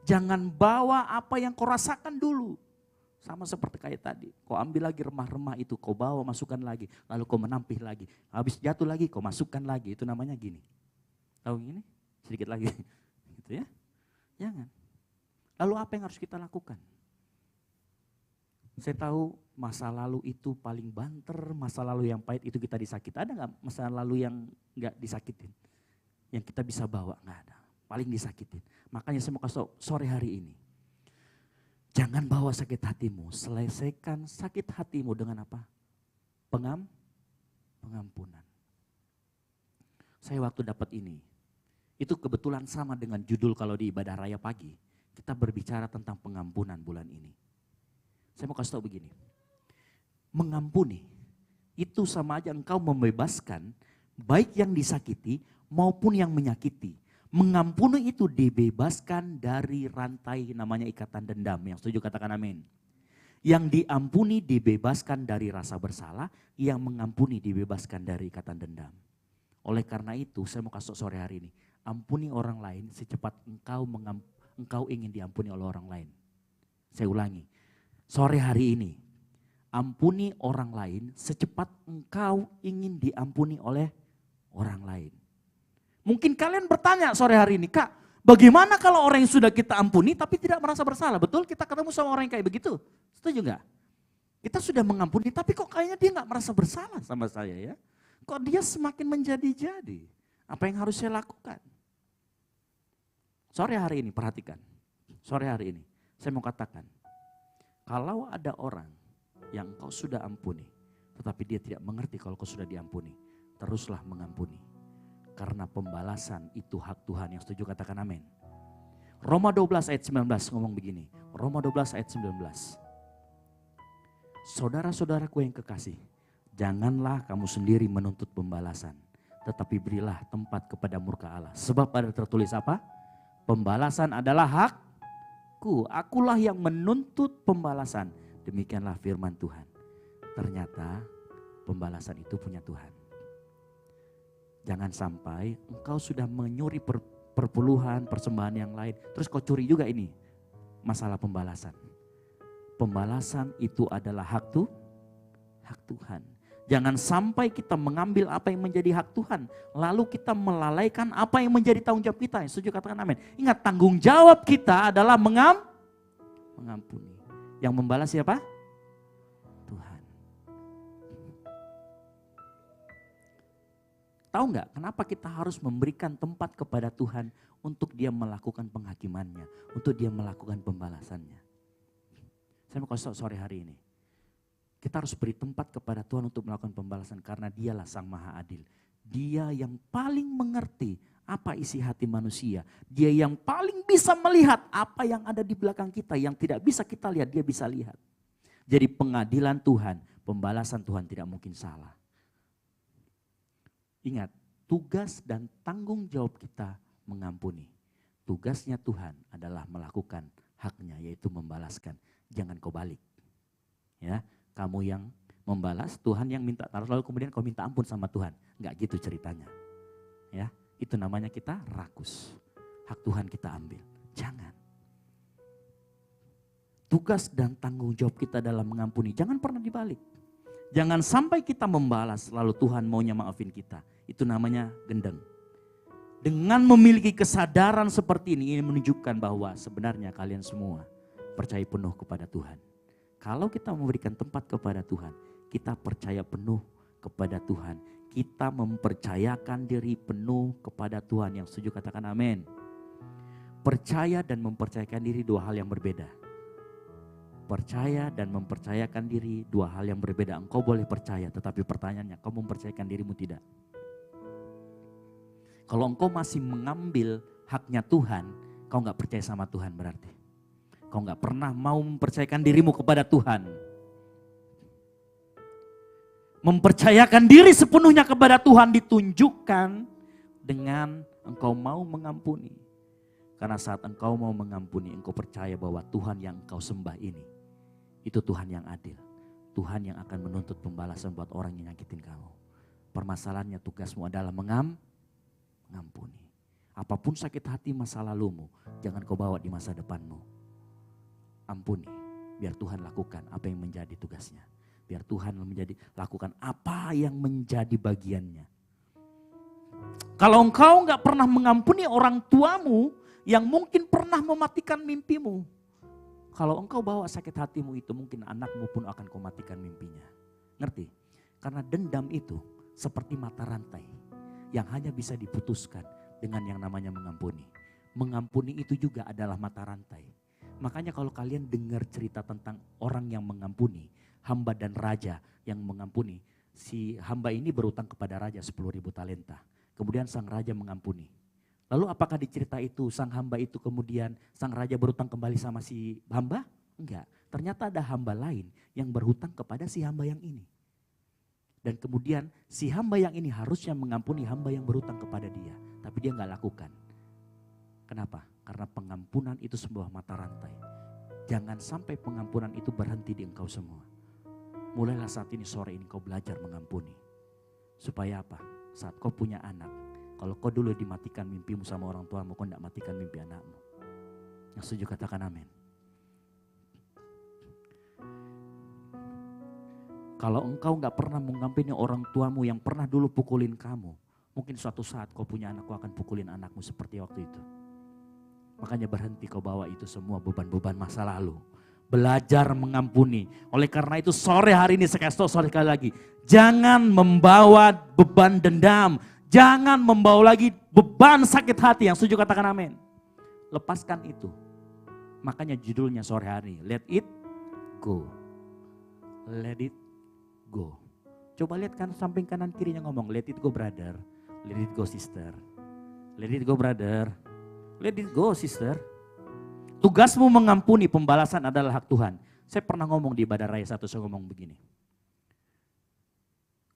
Jangan bawa apa yang kau rasakan dulu. Sama seperti kayak tadi. Kau ambil lagi remah-remah itu, kau bawa masukkan lagi. Lalu kau menampih lagi. Habis jatuh lagi, kau masukkan lagi. Itu namanya gini. Tahu gini? Sedikit lagi. Gitu ya. Jangan. Lalu apa yang harus kita lakukan? Saya tahu masa lalu itu paling banter, masa lalu yang pahit itu kita disakiti. Ada gak masa lalu yang gak disakitin? Yang kita bisa bawa, gak ada. Paling disakitin. Makanya saya mau kasih tahu sore hari ini. Jangan bawa sakit hatimu, selesaikan sakit hatimu dengan apa? Pengampunan. Saya waktu dapat ini, itu kebetulan sama dengan judul kalau di ibadah raya pagi. Kita berbicara tentang pengampunan bulan ini. Saya mau kasih tahu begini, mengampuni itu sama aja engkau membebaskan baik yang disakiti maupun yang menyakiti. Mengampuni itu dibebaskan dari rantai namanya ikatan dendam. Yang setuju katakan amin. Yang diampuni dibebaskan dari rasa bersalah, yang mengampuni dibebaskan dari ikatan dendam. Oleh karena itu saya mau kasih sore hari ini, ampuni orang lain secepat engkau ingin diampuni oleh orang lain. Saya ulangi. Sore hari ini, ampuni orang lain secepat engkau ingin diampuni oleh orang lain. Mungkin kalian bertanya sore hari ini, Kak, bagaimana kalau orang yang sudah kita ampuni tapi tidak merasa bersalah? Betul, kita ketemu sama orang yang kayak begitu. Setuju gak? Kita sudah mengampuni tapi kok kayaknya dia gak merasa bersalah sama saya ya. Kok dia semakin menjadi-jadi? Apa yang harus saya lakukan? Sore hari ini, perhatikan. Sore hari ini, saya mau katakan. Kalau ada orang yang kau sudah ampuni, tetapi dia tidak mengerti kalau kau sudah diampuni, teruslah mengampuni. Karena pembalasan itu hak Tuhan. Yang setuju katakan amin. Roma 12 ayat 19 ngomong begini. Roma 12 ayat 19. Saudara-saudaraku yang kekasih, janganlah kamu sendiri menuntut pembalasan, tetapi berilah tempat kepada murka Allah. Sebab ada tertulis apa? Pembalasan adalah hakku. Akulah yang menuntut pembalasan. Demikianlah firman Tuhan. Ternyata pembalasan itu punya Tuhan. Jangan sampai engkau sudah menyuri perpuluhan, persembahan yang lain. Terus kau curi juga ini. Masalah pembalasan. Pembalasan itu adalah hak Tuhan. Jangan sampai kita mengambil apa yang menjadi hak Tuhan. Lalu kita melalaikan apa yang menjadi tanggung jawab kita. Setuju katakan amin. Ingat, tanggung jawab kita adalah mengampuni. Yang membalas siapa? Tuhan. Tahu nggak kenapa kita harus memberikan tempat kepada Tuhan untuk dia melakukan penghakimannya, untuk dia melakukan pembalasannya. Saya mau kasih tahu sore hari ini. Kita harus beri tempat kepada Tuhan untuk melakukan pembalasan karena dialah Sang Maha Adil. Dia yang paling mengerti apa isi hati manusia. Dia yang paling bisa melihat apa yang ada di belakang kita yang tidak bisa kita lihat, dia bisa lihat. Jadi pengadilan Tuhan, pembalasan Tuhan tidak mungkin salah. Ingat, tugas dan tanggung jawab kita mengampuni. Tugasnya Tuhan adalah melakukan haknya, yaitu membalaskan. Jangan kau balik. Ya, kamu yang membalas, Tuhan yang minta, lalu kemudian kau minta ampun sama Tuhan. Enggak gitu ceritanya. Ya, itu namanya kita rakus. Hak Tuhan kita ambil. Jangan. Tugas dan tanggung jawab kita dalam mengampuni, jangan pernah dibalik. Jangan sampai kita membalas, lalu Tuhan maunya maafin kita. Itu namanya gendeng. Dengan memiliki kesadaran seperti ini menunjukkan bahwa sebenarnya kalian semua percaya penuh kepada Tuhan. Kalau kita memberikan tempat kepada Tuhan, kita percaya penuh kepada Tuhan. Kita mempercayakan diri penuh kepada Tuhan. Yang setuju katakan amin. Percaya dan mempercayakan diri dua hal yang berbeda. Percaya dan mempercayakan diri dua hal yang berbeda. Engkau boleh percaya, tetapi pertanyaannya, kau mempercayakan dirimu tidak? Kalau engkau masih mengambil haknya Tuhan, kau gak percaya sama Tuhan berarti. Kau gak pernah mau mempercayakan dirimu kepada Tuhan. Mempercayakan diri sepenuhnya kepada Tuhan ditunjukkan dengan engkau mau mengampuni. Karena saat engkau mau mengampuni, engkau percaya bahwa Tuhan yang engkau sembah ini, itu Tuhan yang adil. Tuhan yang akan menuntut pembalasan buat orang yang nyakitin kamu. Permasalahannya tugasmu adalah mengampuni. Apapun sakit hati masa lalumu, jangan kau bawa di masa depanmu. Ampuni, biar Tuhan lakukan apa yang menjadi tugasnya. Biar Tuhan lakukan apa yang menjadi bagiannya. Kalau engkau gak pernah mengampuni orang tuamu yang mungkin pernah mematikan mimpimu. Kalau engkau bawa sakit hatimu itu, mungkin anakmu pun akan kau matikan mimpinya. Ngerti? Karena dendam itu seperti mata rantai yang hanya bisa diputuskan dengan yang namanya mengampuni. Mengampuni itu juga adalah mata rantai. Makanya kalau kalian dengar cerita tentang orang yang mengampuni, hamba dan raja yang mengampuni. Si hamba ini berutang kepada raja 10.000 talenta. Kemudian sang raja mengampuni. Lalu apakah di cerita itu sang hamba itu kemudian sang raja berhutang kembali sama si hamba? Enggak. Ternyata ada hamba lain yang berhutang kepada si hamba yang ini. Dan kemudian si hamba yang ini harusnya mengampuni hamba yang berhutang kepada dia. Tapi dia enggak lakukan. Kenapa? Karena pengampunan itu sebuah mata rantai. Jangan sampai pengampunan itu berhenti di engkau semua. Mulailah saat ini, sore ini kau belajar mengampuni. Supaya apa? Saat kau punya anak, kalau kau dulu dimatikan mimpimu sama orang tuamu, kau tidak matikan mimpi anakmu. Yang setuju katakan amin. Kalau engkau gak pernah mengampuni orang tuamu yang pernah dulu pukulin kamu, mungkin suatu saat kau punya anak, kau akan pukulin anakmu seperti waktu itu. Makanya berhenti kau bawa itu semua beban-beban masa lalu. Belajar mengampuni. Oleh karena itu sore hari ini saya kasih tahu sore kali lagi. Jangan membawa beban dendam. Jangan membawa lagi beban sakit hati. Yang setuju katakan amin. Lepaskan itu. Makanya judulnya sore hari. Let it go. Let it go. Coba lihat kan samping kanan kirinya ngomong. Let it go brother. Let it go sister. Let it go brother. Let it go sister. Tugasmu mengampuni, pembalasan adalah hak Tuhan. Saya pernah ngomong di ibadah raya satu, saya ngomong begini.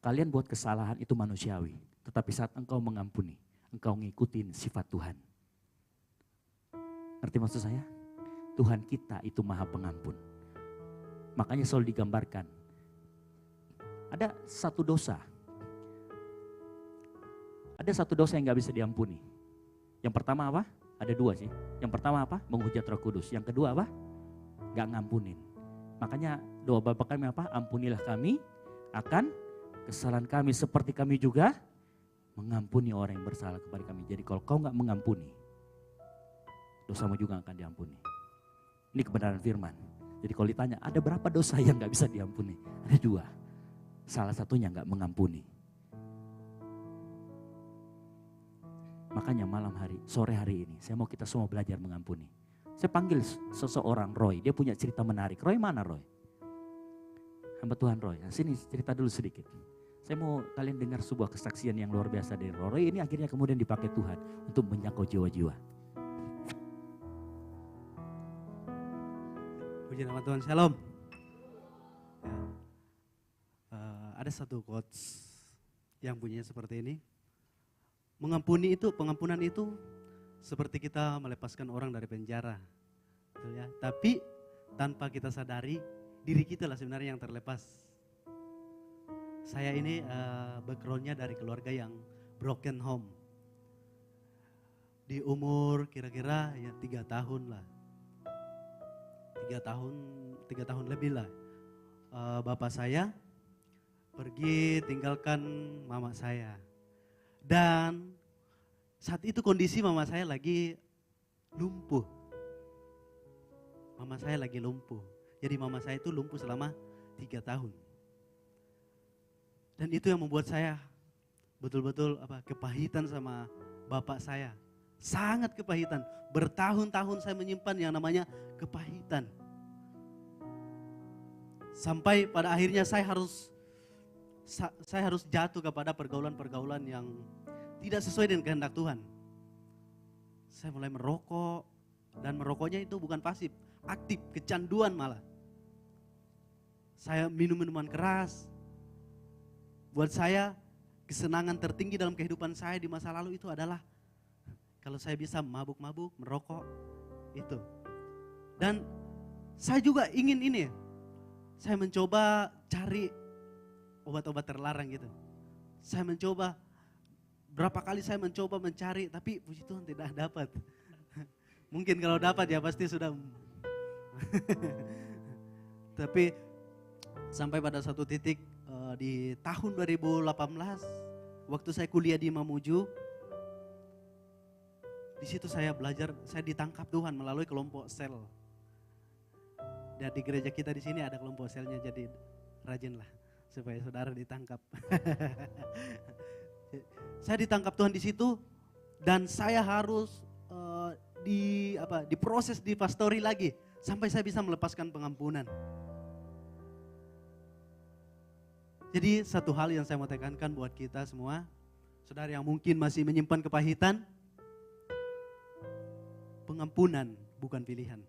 Kalian buat kesalahan itu manusiawi. Tetapi saat engkau mengampuni, engkau ngikutin sifat Tuhan. Ngerti maksud saya? Tuhan kita itu maha pengampun. Makanya selalu digambarkan. Ada satu dosa. Ada satu dosa yang gak bisa diampuni. Yang pertama apa? Ada dua sih. Yang pertama apa? Menghujat Roh Kudus. Yang kedua apa? Gak ngampunin. Makanya doa Bapa kami apa? Ampunilah kami akan kesalahan kami seperti kami juga mengampuni orang yang bersalah kepada kami. Jadi kalau kau gak mengampuni, dosamu juga akan diampuni. Ini kebenaran firman. Jadi kalau ditanya ada berapa dosa yang gak bisa diampuni? Ada dua. Salah satunya gak mengampuni. Makanya malam hari, sore hari ini, saya mau kita semua belajar mengampuni. Saya panggil seseorang, Roy, dia punya cerita menarik. Roy mana Roy? Hamba Tuhan Roy, nah, sini cerita dulu sedikit. Saya mau kalian dengar sebuah kesaksian yang luar biasa dari Roy. Roy ini akhirnya kemudian dipakai Tuhan untuk menjangkau jiwa-jiwa. Puji nama Tuhan, shalom. Ya. Ada satu quotes yang bunyinya seperti ini. pengampunan itu seperti kita melepaskan orang dari penjara. Betul ya? Tapi tanpa kita sadari, diri kita lah sebenarnya yang terlepas. Saya ini backgroundnya dari keluarga yang broken home. Di umur kira-kira ya 3 tahun lah. 3 tahun lebih lah. Bapak saya pergi tinggalkan mama saya. Dan saat itu kondisi mama saya lagi lumpuh. Mama saya lagi lumpuh. Jadi mama saya itu lumpuh selama 3 tahun. Dan itu yang membuat saya betul-betul kepahitan sama bapak saya. Sangat kepahitan. Bertahun-tahun saya menyimpan yang namanya kepahitan. Sampai pada akhirnya saya harus jatuh kepada pergaulan-pergaulan yang tidak sesuai dengan kehendak Tuhan. Saya mulai merokok, dan merokoknya itu bukan pasif, aktif, kecanduan malah. Saya minum minuman keras. Buat saya kesenangan tertinggi dalam kehidupan saya di masa lalu itu adalah kalau saya bisa mabuk-mabuk, merokok, itu. Dan saya juga ingin ini, saya mencoba cari obat-obat terlarang gitu. Saya mencoba, berapa kali saya mencoba mencari, tapi puji Tuhan tidak dapat. Mungkin kalau dapat ya pasti sudah. Tapi sampai pada satu titik di tahun 2018, waktu saya kuliah di Mamuju, di situ saya belajar, saya ditangkap Tuhan melalui kelompok sel. Dan di gereja kita di sini ada kelompok selnya, jadi rajinlah supaya saudara ditangkap. Saya ditangkap Tuhan di situ, dan saya harus diproses di pastori lagi sampai saya bisa melepaskan pengampunan. Jadi satu hal yang saya mau tekankan buat kita semua, saudara yang mungkin masih menyimpan kepahitan, pengampunan bukan pilihan.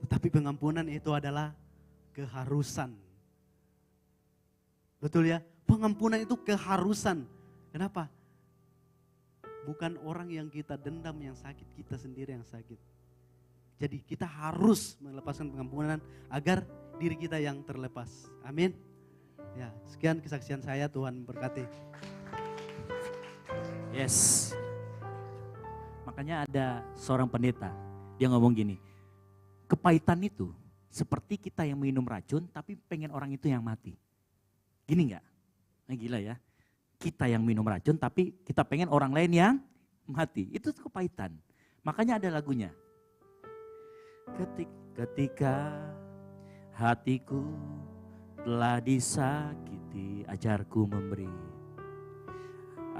Tetapi pengampunan itu adalah keharusan. Betul ya? Pengampunan itu keharusan. Kenapa? Bukan orang yang kita dendam yang sakit, kita sendiri yang sakit. Jadi kita harus melepaskan pengampunan agar diri kita yang terlepas. Amin. Ya, sekian kesaksian saya, Tuhan berkati. Yes. Makanya ada seorang pendeta, dia ngomong gini, kepahitan itu seperti kita yang minum racun tapi pengen orang itu yang mati. Gini enggak? Nah, gila ya. Kita yang minum racun tapi kita pengen orang lain yang mati. Itu kepahitan. Makanya ada lagunya. Ketika hatiku telah disakiti, ajarku memberi.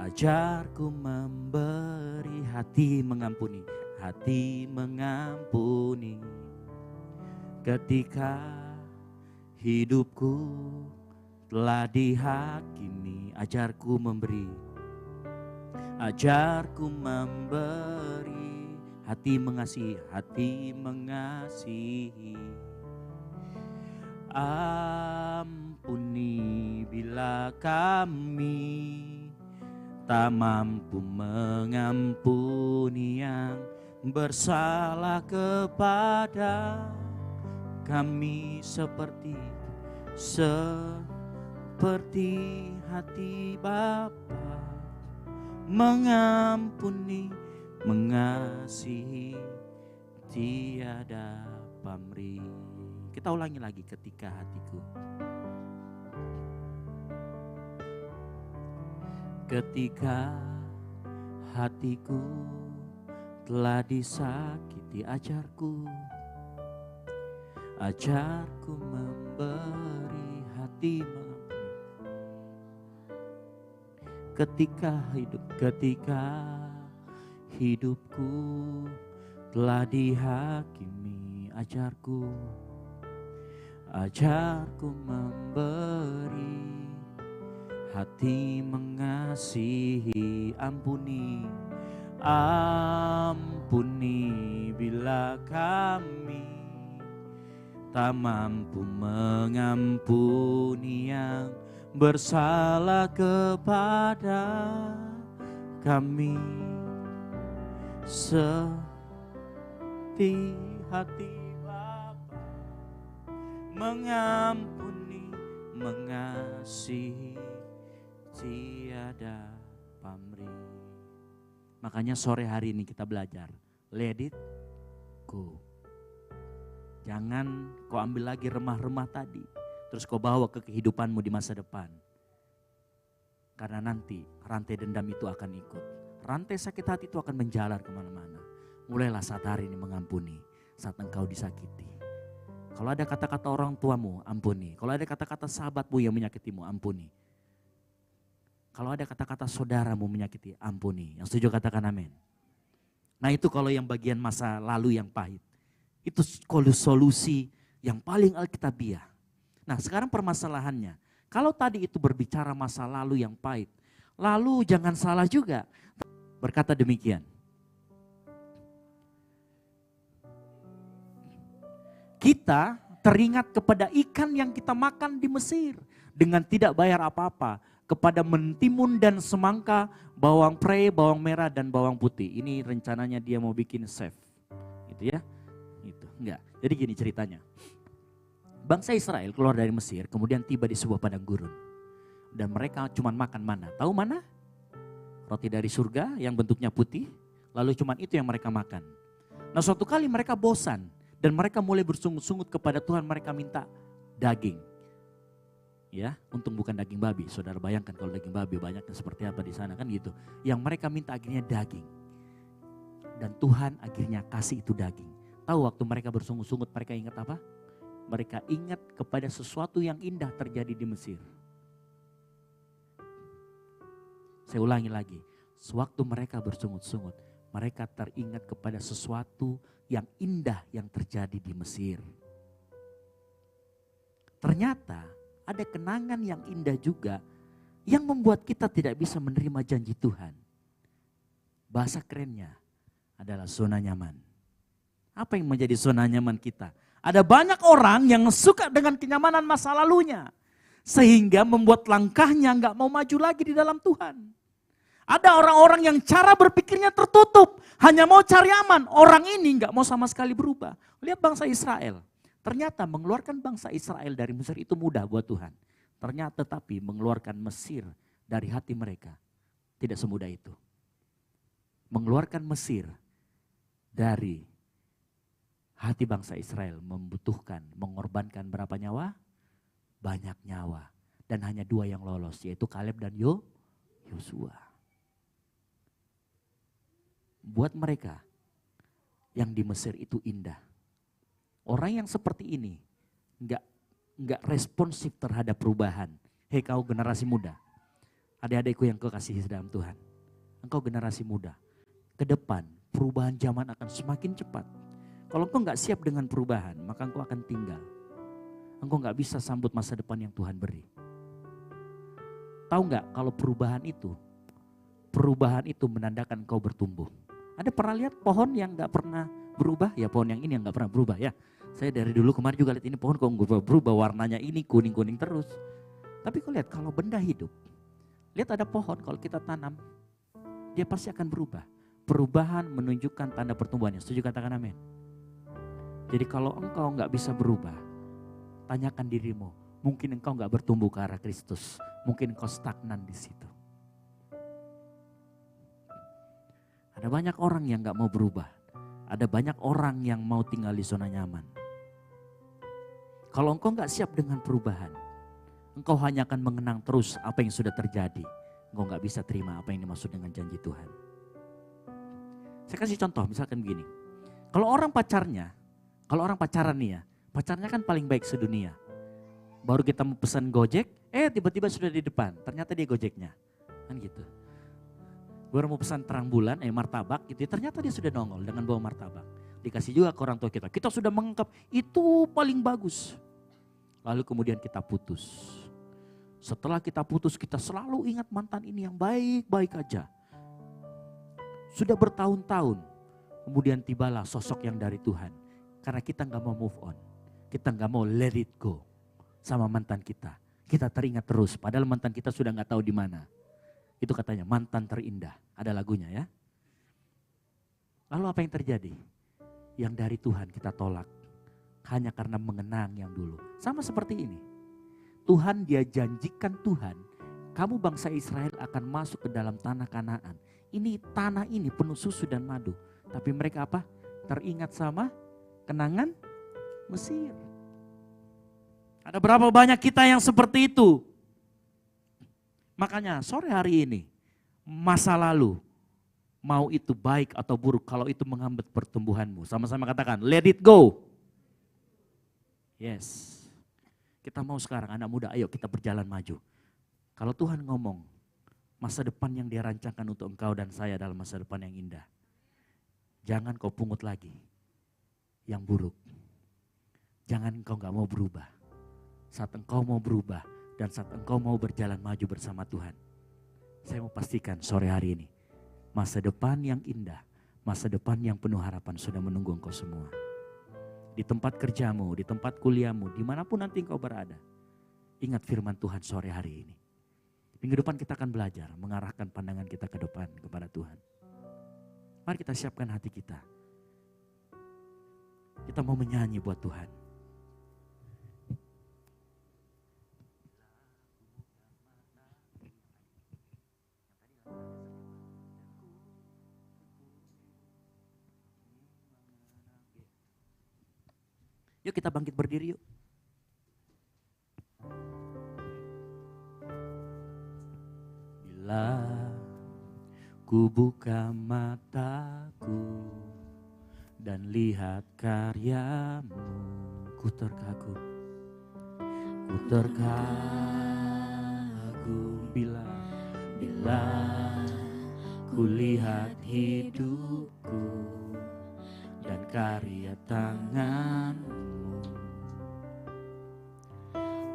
Ajarku memberi, hati mengampuni, hati mengampuni. Ketika hidupku telah dihakimi, ajarku memberi. Ajarku memberi, hati mengasihi, hati mengasihi. Ampuni bila kami tak mampu mengampuni yang bersalah kepada kami, seperti hati Bapa mengampuni, mengasihi, tiada pamrih. Kita ulangi lagi, ketika hatiku. Ketika hatiku telah disakiti, ajarku memberi, hati mengampuni. Ketika hidupku telah dihakimi, ajarku memberi, hati mengasihi. Ampuni bila kami tak mampu mengampuni yang bersalah kepada kami seperti hati Bapa, mengampuni, mengasihi, tiada pamrih. Makanya sore hari ini kita belajar, let it go. Jangan kau ambil lagi remah-remah tadi, terus kau bawa ke kehidupanmu di masa depan. Karena nanti rantai dendam itu akan ikut. Rantai sakit hati itu akan menjalar kemana-mana. Mulailah saat hari ini mengampuni, saat engkau disakiti. Kalau ada kata-kata orang tuamu, ampuni. Kalau ada kata-kata sahabatmu yang menyakitimu, ampuni. Kalau ada kata-kata saudaramu menyakiti, ampuni. Yang setuju katakan amin. Nah itu kalau yang bagian masa lalu yang pahit. Itu solusi yang paling alkitabiah. Nah sekarang permasalahannya, kalau tadi itu berbicara masa lalu yang pahit, lalu jangan salah juga berkata demikian. Kita teringat kepada ikan yang kita makan di Mesir dengan tidak bayar apa-apa, kepada mentimun dan semangka, bawang prei, bawang merah dan bawang putih. Ini rencananya dia mau bikin chef, gitu ya. Itu enggak. Jadi gini ceritanya. Bangsa Israel keluar dari Mesir, kemudian tiba di sebuah padang gurun. Dan mereka cuma makan mana? Tahu mana? Roti dari surga yang bentuknya putih, lalu cuma itu yang mereka makan. Nah suatu kali mereka bosan dan mereka mulai bersungut-sungut kepada Tuhan, mereka minta daging. Ya, untung bukan daging babi. Saudara bayangkan kalau daging babi banyaknya seperti apa di sana kan gitu. Yang mereka minta akhirnya daging. Dan Tuhan akhirnya kasih itu daging. Tahu waktu mereka bersungut-sungut mereka ingat apa? Mereka ingat kepada sesuatu yang indah terjadi di Mesir. Saya ulangi lagi, sewaktu mereka bersungut-sungut, mereka teringat kepada sesuatu yang indah yang terjadi di Mesir. Ternyata ada kenangan yang indah juga yang membuat kita tidak bisa menerima janji Tuhan. Bahasa kerennya adalah zona nyaman. Apa yang menjadi zona nyaman kita? Ada banyak orang yang suka dengan kenyamanan masa lalunya. Sehingga membuat langkahnya gak mau maju lagi di dalam Tuhan. Ada orang-orang yang cara berpikirnya tertutup. Hanya mau cari aman. Orang ini gak mau sama sekali berubah. Lihat bangsa Israel. Ternyata mengeluarkan bangsa Israel dari Mesir itu mudah buat Tuhan. Ternyata tapi mengeluarkan Mesir dari hati mereka. Tidak semudah itu. Mengeluarkan Mesir dari hati bangsa Israel membutuhkan, mengorbankan berapa nyawa? Banyak nyawa. Dan hanya 2 yang lolos, yaitu Kaleb dan Yosua. Buat mereka yang di Mesir itu indah. Orang yang seperti ini enggak responsif terhadap perubahan. Hei kau generasi muda, adik-adikku yang kau kasihi dalam Tuhan. Engkau generasi muda, ke depan perubahan zaman akan semakin cepat. Kalau engkau gak siap dengan perubahan, maka engkau akan tinggal. Engkau gak bisa sambut masa depan yang Tuhan beri. Tahu gak kalau perubahan itu menandakan engkau bertumbuh. Ada pernah lihat pohon yang gak pernah berubah? Ya pohon yang ini yang gak pernah berubah ya. Saya dari dulu kemarin juga lihat ini pohon kok berubah warnanya ini kuning-kuning terus. Tapi kau lihat kalau benda hidup, lihat ada pohon kalau kita tanam, dia pasti akan berubah. Perubahan menunjukkan tanda pertumbuhannya. Setuju katakan amin. Jadi kalau engkau gak bisa berubah, tanyakan dirimu, mungkin engkau gak bertumbuh ke arah Kristus. Mungkin engkau stagnan di situ. Ada banyak orang yang gak mau berubah. Ada banyak orang yang mau tinggal di zona nyaman. Kalau engkau gak siap dengan perubahan, engkau hanya akan mengenang terus apa yang sudah terjadi. Engkau gak bisa terima apa yang dimaksud dengan janji Tuhan. Saya kasih contoh, misalkan begini. Kalau orang pacaran nih ya, pacarnya kan paling baik sedunia. Baru kita mau pesan Gojek, tiba-tiba sudah di depan, ternyata dia Gojeknya. Kan gitu. Baru mau pesan terang bulan, martabak gitu, ternyata dia sudah nongol dengan bawa martabak. Dikasih juga ke orang tua kita, kita sudah menganggap itu paling bagus. Lalu kemudian kita putus. Setelah kita putus, kita selalu ingat mantan ini yang baik-baik aja. Sudah bertahun-tahun, kemudian tibalah sosok yang dari Tuhan. Karena kita gak mau move on. Kita gak mau let it go sama mantan kita. Kita teringat terus, padahal mantan kita sudah gak tahu di mana. Itu katanya mantan terindah. Ada lagunya ya. Lalu apa yang terjadi? Yang dari Tuhan kita tolak. Hanya karena mengenang yang dulu. Sama seperti ini. Tuhan dia janjikan Tuhan. Kamu bangsa Israel akan masuk ke dalam tanah Kanaan. Ini tanah ini penuh susu dan madu. Tapi mereka apa? Teringat sama kenangan Mesir. Ada berapa banyak kita yang seperti itu? Makanya sore hari ini, masa lalu, mau itu baik atau buruk, kalau itu menghambat pertumbuhanmu. Sama-sama katakan, let it go. Yes. Kita mau sekarang anak muda, ayo kita berjalan maju. Kalau Tuhan ngomong, masa depan yang dia rancangkan untuk engkau dan saya adalah masa depan yang indah. Jangan kau pungut lagi yang buruk. Jangan engkau gak mau berubah. Saat engkau mau berubah dan saat engkau mau berjalan maju bersama Tuhan. Saya mau pastikan sore hari ini, masa depan yang indah, masa depan yang penuh harapan sudah menunggu engkau semua. Di tempat kerjamu, di tempat kuliahmu, dimanapun nanti engkau berada. Ingat firman Tuhan sore hari ini. Minggu depan kita akan belajar mengarahkan pandangan kita ke depan kepada Tuhan. Mari kita siapkan hati kita. Kita mau menyanyi buat Tuhan. Yuk kita bangkit berdiri yuk. Bila ku buka mataku dan lihat karyamu, ku terkagum. Ku terkagum bila ku lihat hidupku dan karya tanganmu.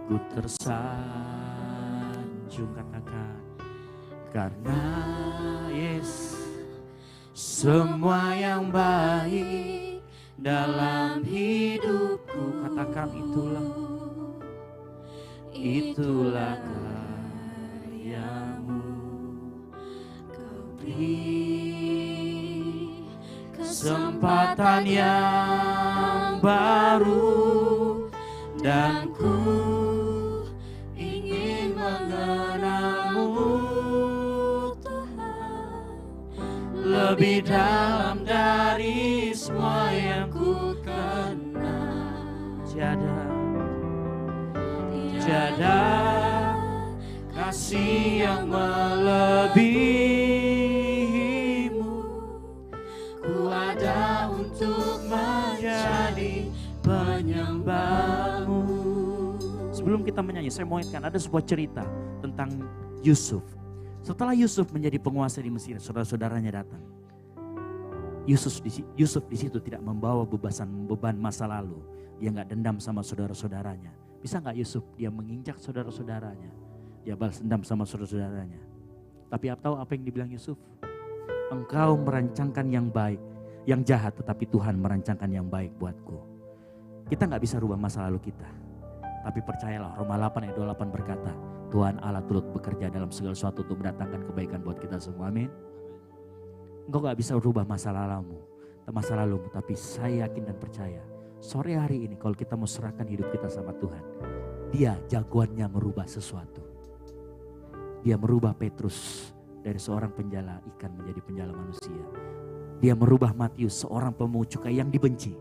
Ku tersanjung, katakan, karena Yes, semua yang baik dalam hidupku, katakan itulah karyamu. Kau beri kesempatan yang baru dan ku ingin mengenalmu Tuhan lebih dalam dari semua yang ku kenal. Tiada kasih yang melebihimu. Ku ada untuk menjadi penyembahmu. Sebelum kita menyanyi, saya mau ingatkan ada sebuah cerita tentang Yusuf. Setelah Yusuf menjadi penguasa di Mesir, saudara-saudaranya datang. Yusuf di situ tidak membawa beban masa lalu. Dia nggak dendam sama saudara-saudaranya. Bisa nggak Yusuf dia menginjak saudara-saudaranya? Dia balas dendam sama saudara-saudaranya. Tapi tahu apa yang dibilang Yusuf? Engkau merancangkan yang baik, yang jahat, tetapi Tuhan merancangkan yang baik buatku. Kita nggak bisa rubah masa lalu kita. Tapi percayalah, Roma 8 ayat 28 berkata, Tuhan Allah turut bekerja dalam segala sesuatu untuk mendatangkan kebaikan buat kita semua. Amin. Engkau gak bisa rubah masa lalumu, tapi saya yakin dan percaya, sore hari ini kalau kita mau serahkan hidup kita sama Tuhan, Dia jagoannya merubah sesuatu. Dia merubah Petrus dari seorang penjala ikan menjadi penjala manusia. Dia merubah Matius, seorang pemungut cukai yang dibenci,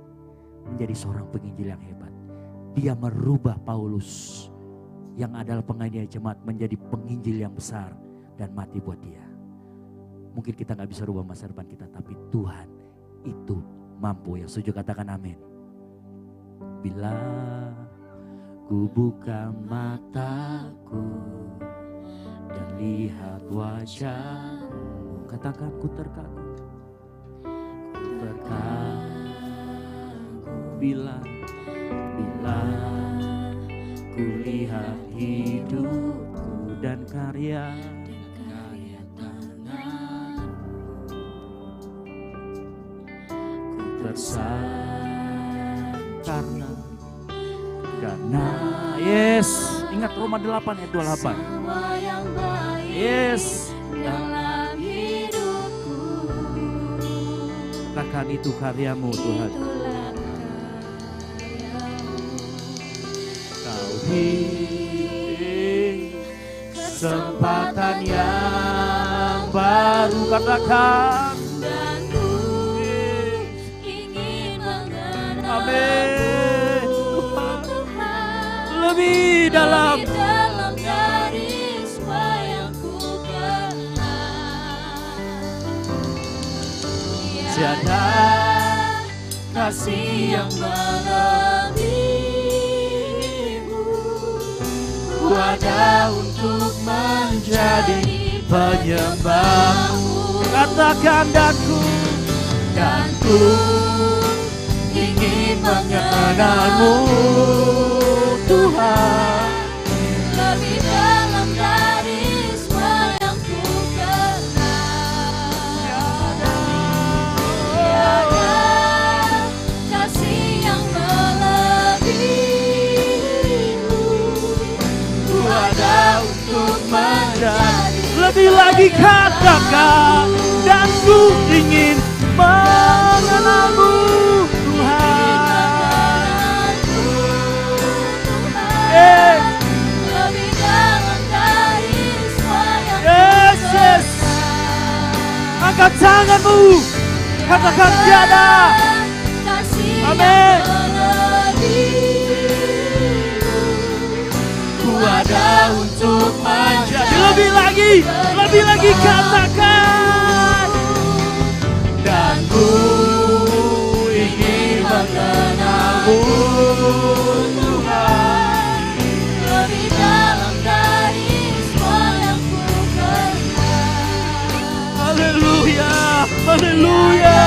menjadi seorang penginjil yang hebat. Dia merubah Paulus yang adalah penganiaya jemaat menjadi penginjil yang besar dan mati buat dia. Mungkin kita gak bisa rubah masa depan kita, tapi Tuhan itu mampu. Yang setuju katakan amin. Bila ku buka mataku dan lihat wajahmu, katakan ku terkagum. Ku terkagum bila ku lihat hidupku dan karya tanganmu. Ku tersanjung karena yes, ingat Roma 8 ayat 28. Yes, dalam hidupku. Katakan itu karyamu Tuhan. Itulah karyamu. Kau beri kesempatan yang baru, katakan. Dan ku ingin mengenalmu, Amin. Tuhan, Lebih dalam. lebih dalam dari semua yang ku kenal. Tiada kasih yang melebihimu, ku ada untuk menjadi penyembahmu. Katakan Dan ku ingin mengenalmu, Tuhan. lebih dalam dari semua yang ku kenal. Tiada kasih yang melebihimu, ku ada untuk menjadi Lebih lagi katakan, dan ku ingin mengenalmu Tuhan. Eh, lebih dalam dari semua yang Yes, yes. Angkat tanganmu, katakan tiada. kasih Amin. ku ada untuk menjadi Lebih lagi katakan, dan ku ingin mengenalmu Tuhan, lebih dalam dari semua yang ku kenal. haleluya, haleluya.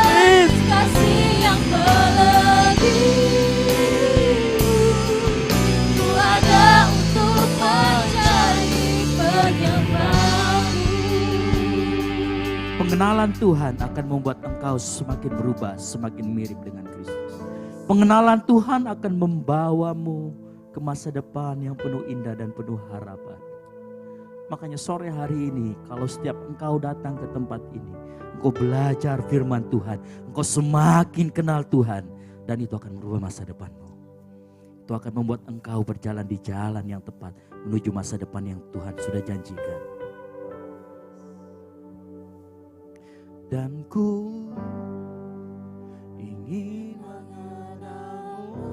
Yes. Kasih yang melebihi, ku ada untuk menjadi penyembahmu. Pengenalan Tuhan akan membuat engkau semakin berubah, semakin mirip dengan Kristus. Pengenalan Tuhan akan membawamu ke masa depan yang penuh indah dan penuh harapan. Makanya sore hari ini, kalau setiap engkau datang ke tempat ini, engkau belajar firman Tuhan, engkau semakin kenal Tuhan, dan itu akan merubah masa depanmu. Itu akan membuat engkau berjalan di jalan yang tepat menuju masa depan yang Tuhan sudah janjikan. Dan ku ingin mengenalmu.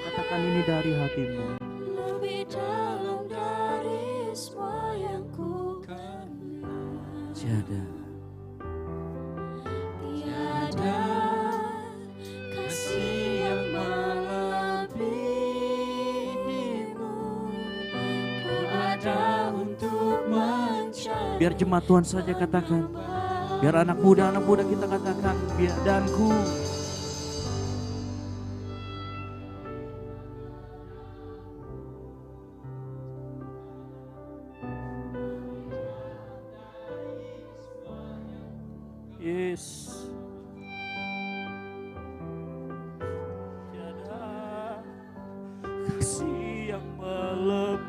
Katakan ini dari hatimu. Lebih dalam dari semua yang ku kenal. Tiada Tiada kasih yang melebihimu, ku ada untuk menjadi. biar jemaat Tuhan saja katakan. Biar anak muda kita katakan. Biar dan ku. Yes. Tiada kasih yang melebihimu,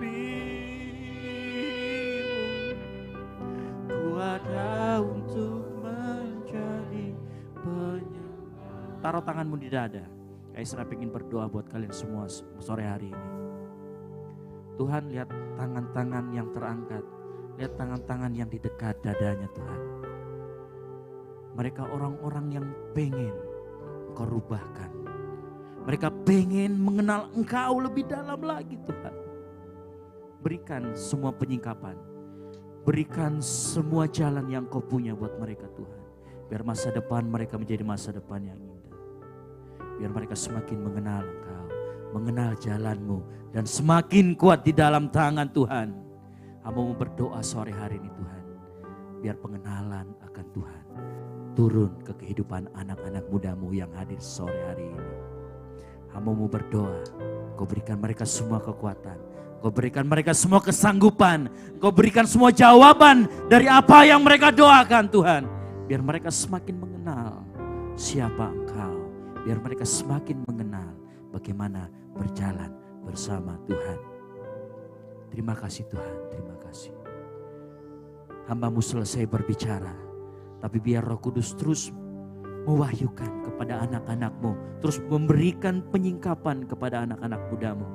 ku ada untuk menjadi penyembah. Taruh tanganmu di dada. Kaisra ingin berdoa buat kalian semua sore hari ini. Tuhan, lihat tangan-tangan yang terangkat. Lihat tangan-tangan yang di dekat dadanya Tuhan. Mereka orang-orang yang pengen Engkau rubahkan. Mereka pengen mengenal Engkau lebih dalam lagi Tuhan. Berikan semua penyingkapan. Berikan semua jalan yang Kau punya buat mereka Tuhan. Biar masa depan mereka menjadi masa depan yang indah. Biar mereka semakin mengenal Engkau. Mengenal jalan-Mu. Dan semakin kuat di dalam tangan Tuhan. Hamba mau berdoa sore hari ini Tuhan. Biar pengenalan akan Tuhan turun ke kehidupan anak-anak muda-Mu yang hadir sore hari ini. Hamba mau berdoa, Kau berikan mereka semua kekuatan. Kau berikan mereka semua kesanggupan. Kau berikan semua jawaban dari apa yang mereka doakan Tuhan. Biar mereka semakin mengenal siapa Engkau. Biar mereka semakin mengenal bagaimana berjalan bersama Tuhan. Terima kasih Tuhan, terima kasih. Hamba-Mu selesai berbicara, tapi biar Roh Kudus terus mewahyukan kepada anak-anak-Mu, terus memberikan penyingkapan kepada anak-anak muda-Mu.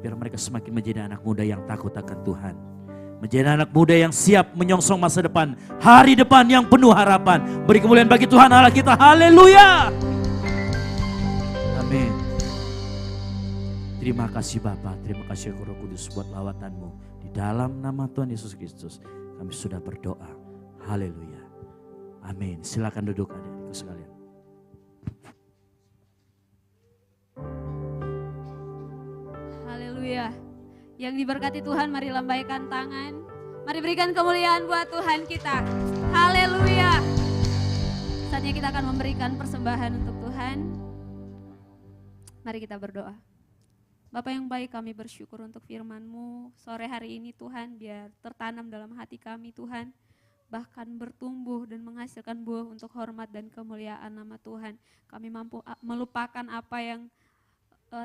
Biar mereka semakin menjadi anak muda yang takut akan Tuhan. Menjadi anak muda yang siap menyongsong masa depan, hari depan yang penuh harapan. Beri kemuliaan bagi Tuhan Allah kita, haleluya. Amin. Terima kasih Bapa, terima kasih Roh Kudus buat lawatan-Mu. Di dalam nama Tuhan Yesus Kristus kami sudah berdoa, haleluya. Amin. Silakan duduk adik-adikku sekalian. Haleluya. Yang diberkati Tuhan, mari lambaikan tangan. Mari berikan kemuliaan buat Tuhan kita. Haleluya. Saatnya kita akan memberikan persembahan untuk Tuhan. Mari kita berdoa. Bapa yang baik, kami bersyukur untuk firman-Mu sore hari ini Tuhan, biar tertanam dalam hati kami Tuhan. Bahkan bertumbuh dan menghasilkan buah untuk hormat dan kemuliaan nama Tuhan. Kami mampu melupakan apa yang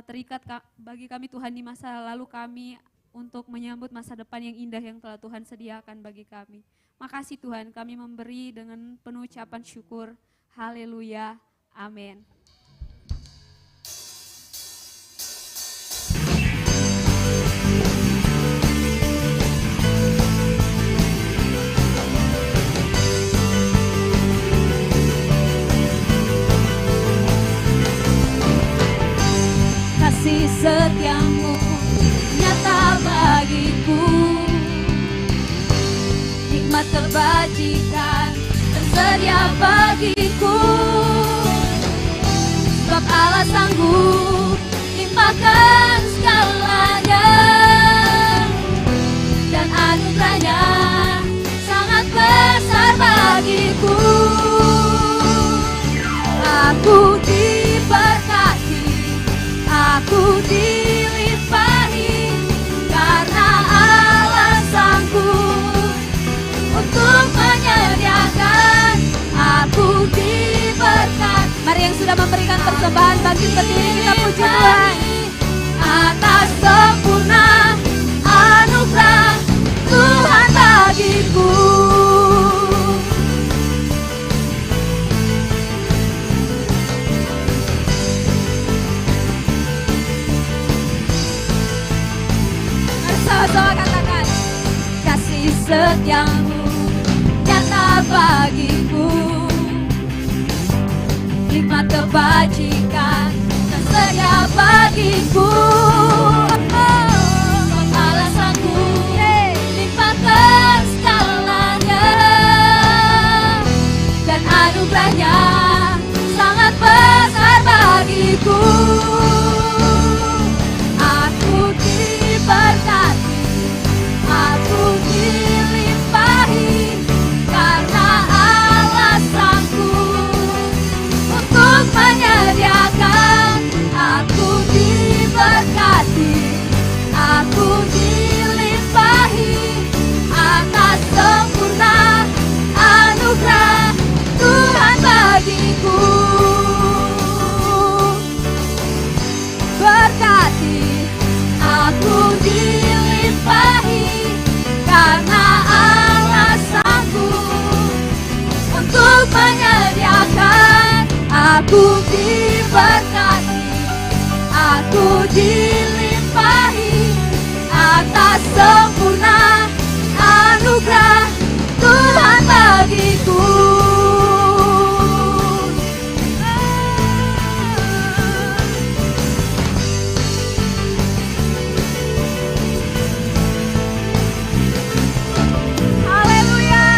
terikat bagi kami Tuhan di masa lalu kami untuk menyambut masa depan yang indah yang telah Tuhan sediakan bagi kami. Makasih Tuhan, kami memberi dengan penuh ucapan syukur. Haleluya, amin. Kasih setiamu nyata bagiku, nikmat kebajikan tersedia bagiku. Sebab Allah sanggup limpahkan segalanya, dan anugerahnya sangat besar bagiku. Aku diberkati, aku dilimpahi, karena Allah sanggup untuk menyediakan. Aku diberkati. Mari yang sudah memberikan persembahan bangkit berdiri, kita puji Tuhan. Atas sempurna anugerah Tuhan bagiku. Sama-sama katakan. Kasih setiamu nyata bagiku, nikmat kebajikan tersedia bagiku. Allah sanggup limpahkan segalanya, dan anugerahnya sangat besar bagiku. Aku diberkati, aku dilimpahi, karena Allah sanggup untuk menyediakan. Aku diberkati, aku dilimpahi, atas sempurna anugerah Tuhan bagiku. Berkati, aku dilimpahi, karena Allah sanggup untuk menyediakan. Aku diberkati, aku dilimpahi, atas sempurna anugerah Tuhan bagiku. Haleluya.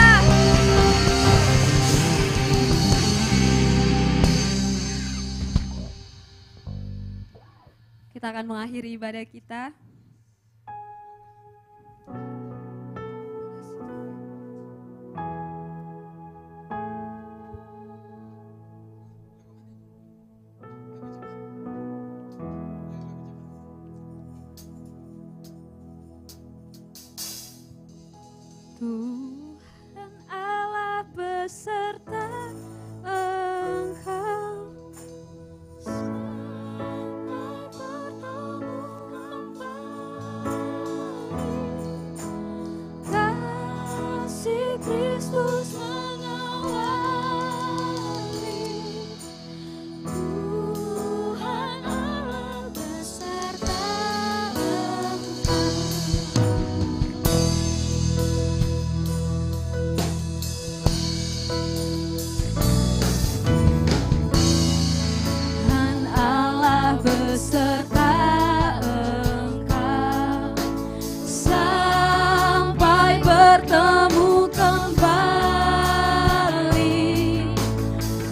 Kita akan mengakhiri ibadah kita. Tuhan Allah beserta Engkau, sampai bertemu kembali. bertemu kembali.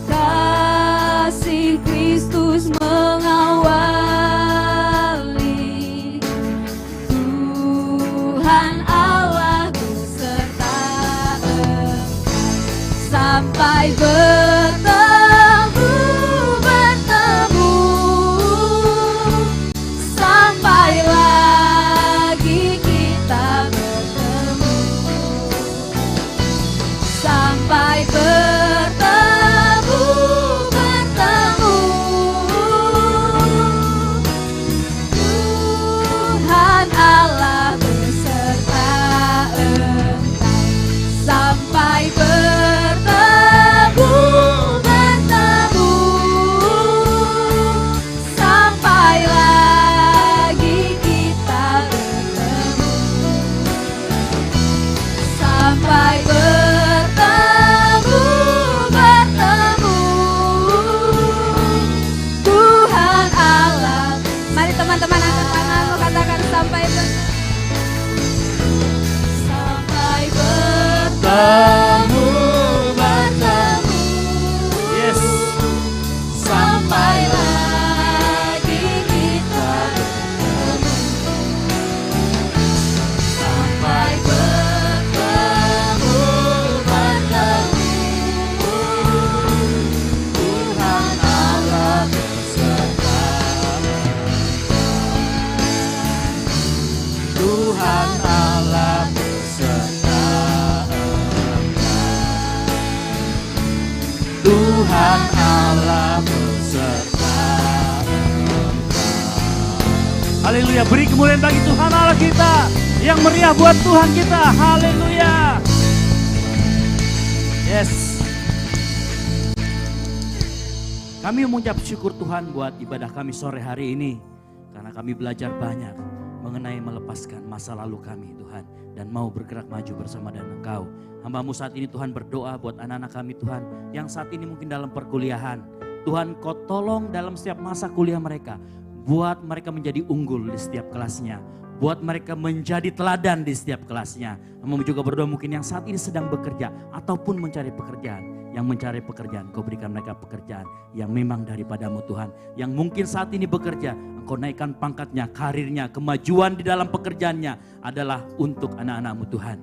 Kasih Kristus mengawali. Tuhan Allah beserta engkau sampai bertemu, sampai lagi kita bertemu, sampai bertemu. Tuhan Allah beserta engkau sampai bertemu, sampai lagi kita bertemu, sampai bertemu. Tuhan Allah. Mari teman-teman angkat tanganmu, katakan sampai bertemu. Sampai bertemu. Yes. Sampai lagi kita bertemu, sampai bertemu. Tuhan Allah beserta Tuhan Allah beserta Tuhan Allah beserta Haleluya, beri kemuliaan bagi Tuhan Allah kita. Yang meriah buat Tuhan kita. Haleluya. Yes. Kami mengucap syukur Tuhan buat ibadah kami sore hari ini. Karena kami belajar banyak mengenai melepaskan masa lalu kami Tuhan. Dan mau bergerak maju bersama dengan Engkau. Hamba-Mu saat ini Tuhan berdoa buat anak-anak kami Tuhan. Yang saat ini mungkin dalam perkuliahan. Tuhan Kau tolong dalam setiap masa kuliah mereka. Buat mereka menjadi unggul di setiap kelasnya. Buat mereka menjadi teladan di setiap kelasnya. Hamba-Mu juga berdoa mungkin yang saat ini sedang bekerja. Ataupun mencari pekerjaan. Yang mencari pekerjaan, Kau berikan mereka pekerjaan yang memang daripada-Mu Tuhan. Yang mungkin saat ini bekerja, Engkau naikkan pangkatnya, karirnya, kemajuan di dalam pekerjaannya adalah untuk anak-anak-Mu Tuhan.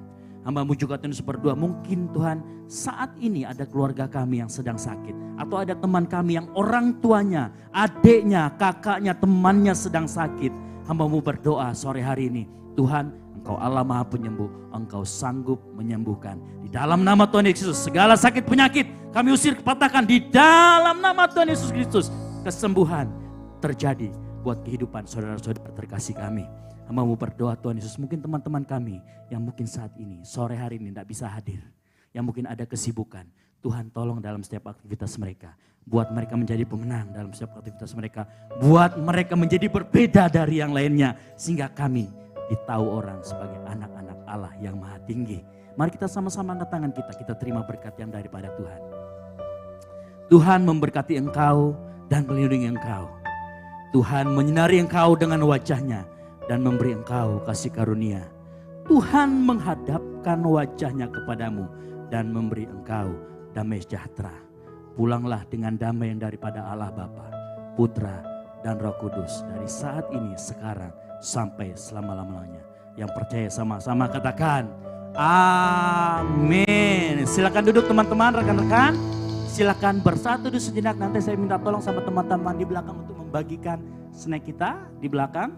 Hamba-Mu juga terus berdoa, mungkin Tuhan saat ini ada keluarga kami yang sedang sakit. Atau ada teman kami yang orang tuanya, adiknya, kakaknya, temannya sedang sakit. Hamba-Mu berdoa sore hari ini, Tuhan Engkau Allah Maha Penyembuh, Engkau sanggup menyembuhkan. Di dalam nama Tuhan Yesus, segala sakit penyakit kami usir, patahkan di dalam nama Tuhan Yesus Kristus. Kesembuhan terjadi buat kehidupan saudara-saudara terkasih kami. Hamba-Mu berdoa Tuhan Yesus, mungkin teman-teman kami yang mungkin saat ini, sore hari ini tidak bisa hadir. Yang mungkin ada kesibukan. Tuhan tolong dalam setiap aktivitas mereka. Buat mereka menjadi pemenang dalam setiap aktivitas mereka. Buat mereka menjadi berbeda dari yang lainnya. Sehingga kami ditahu orang sebagai anak-anak Allah yang Maha Tinggi. Mari kita sama-sama angkat tangan kita terima berkat yang daripada Tuhan. Tuhan memberkati engkau dan melindungi engkau. Tuhan menyinari engkau dengan wajahnya dan memberi engkau kasih karunia. Tuhan menghadapkan wajahnya kepadamu dan memberi engkau damai sejahtera. Pulanglah dengan damai yang daripada Allah Bapa, Putra dan Roh Kudus dari saat ini, sekarang, sampai selama-lamanya. Yang percaya sama-sama katakan amin. Silakan duduk teman-teman, rekan-rekan. Silakan bersatu di sejenak. Nanti saya minta tolong sama teman-teman di belakang untuk membagikan snack kita di belakang.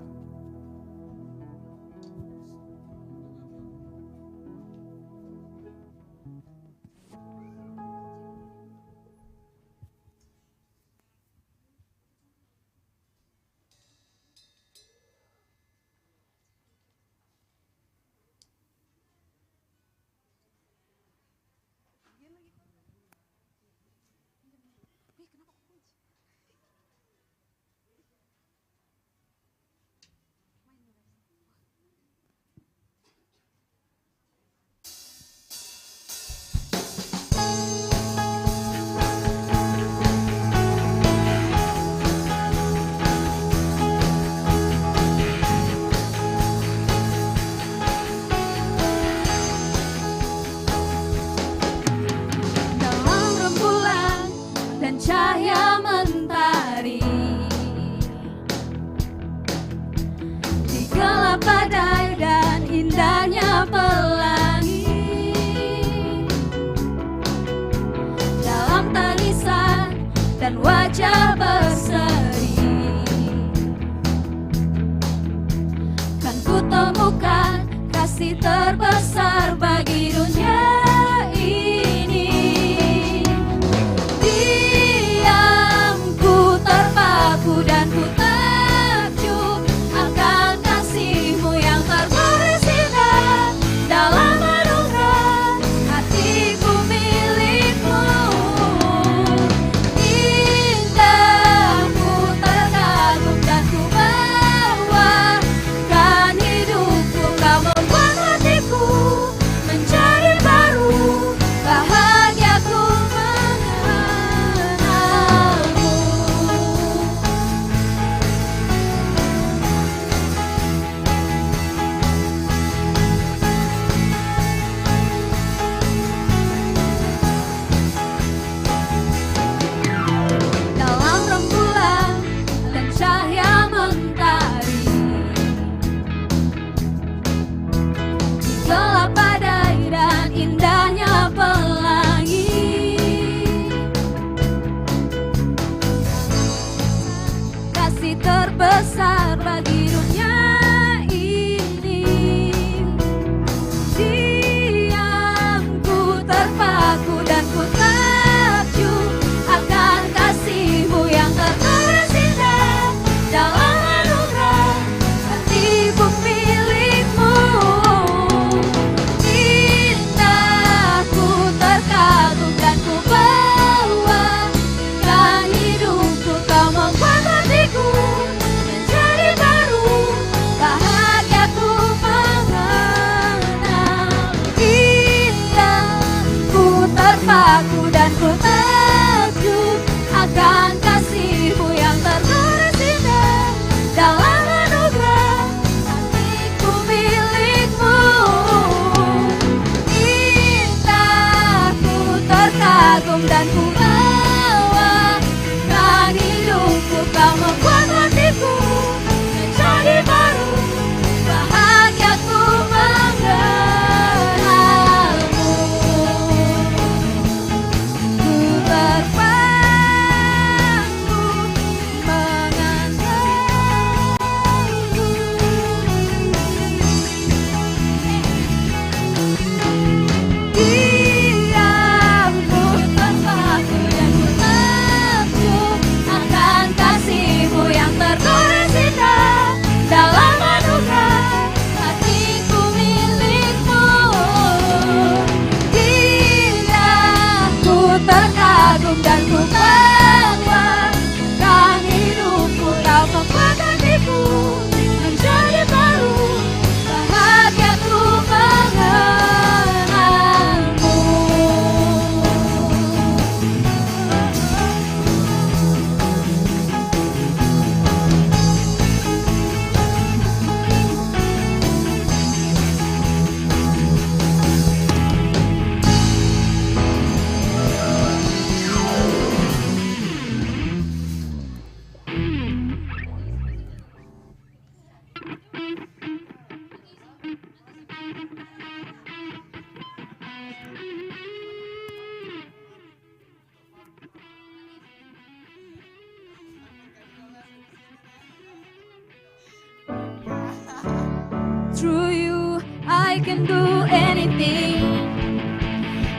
I can do anything.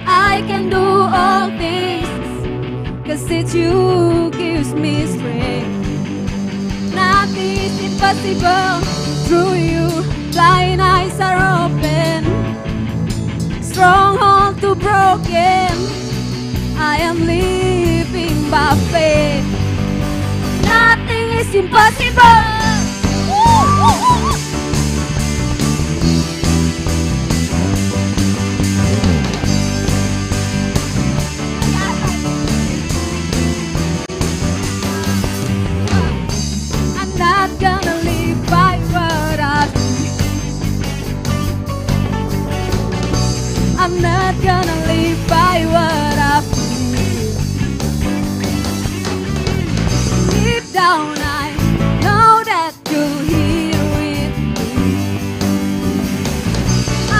I can do all things, 'cause it's you gives me strength. Nothing is impossible through you. Blind eyes are open, stronghold to broken. I am living by faith. Nothing is impossible. I'm not gonna live by what I feel. I'm not gonna live by what I feel. Deep down I know that you're here with me.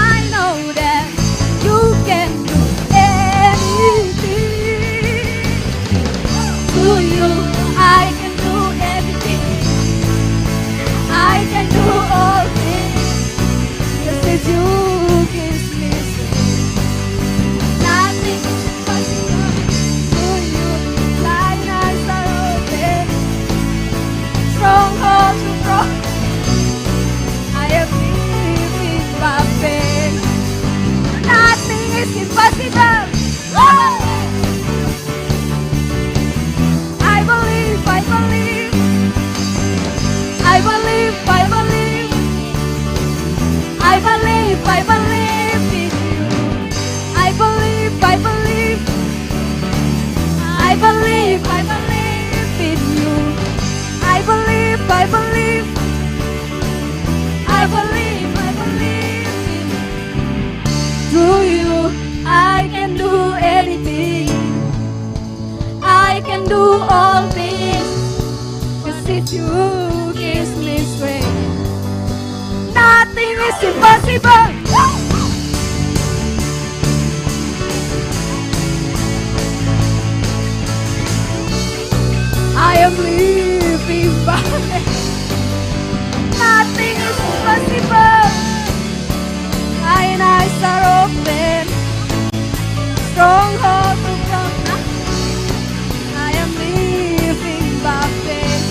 I know that you can do anything. To you I can do everything. I can do all things, 'cause it's you gives me strength. Nothing is impossible to you. Blind eyes are open, strongholds to broken. I am living by faith. Nothing is impossible. I believe, I believe, I believe, I believe, I believe, I believe in you. I believe, I believe, I believe, I believe in you. I believe, I believe, I believe, I believe in you. Through you, I can do anything. I can do all things, 'cause it's you gives me strength. Nothing is impossible. I am living by faith. Nothing is impossible. My eyes are open, stronghold to broken. I am living by faith.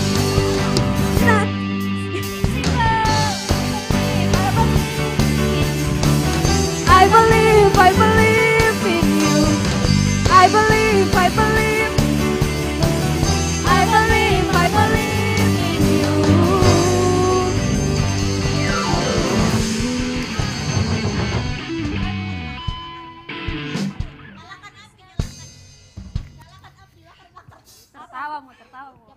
Nothing is impossible. I believe, I believe in you. I believe, I believe, I believe, I believe in you. Tertawa mau, tertawa mau.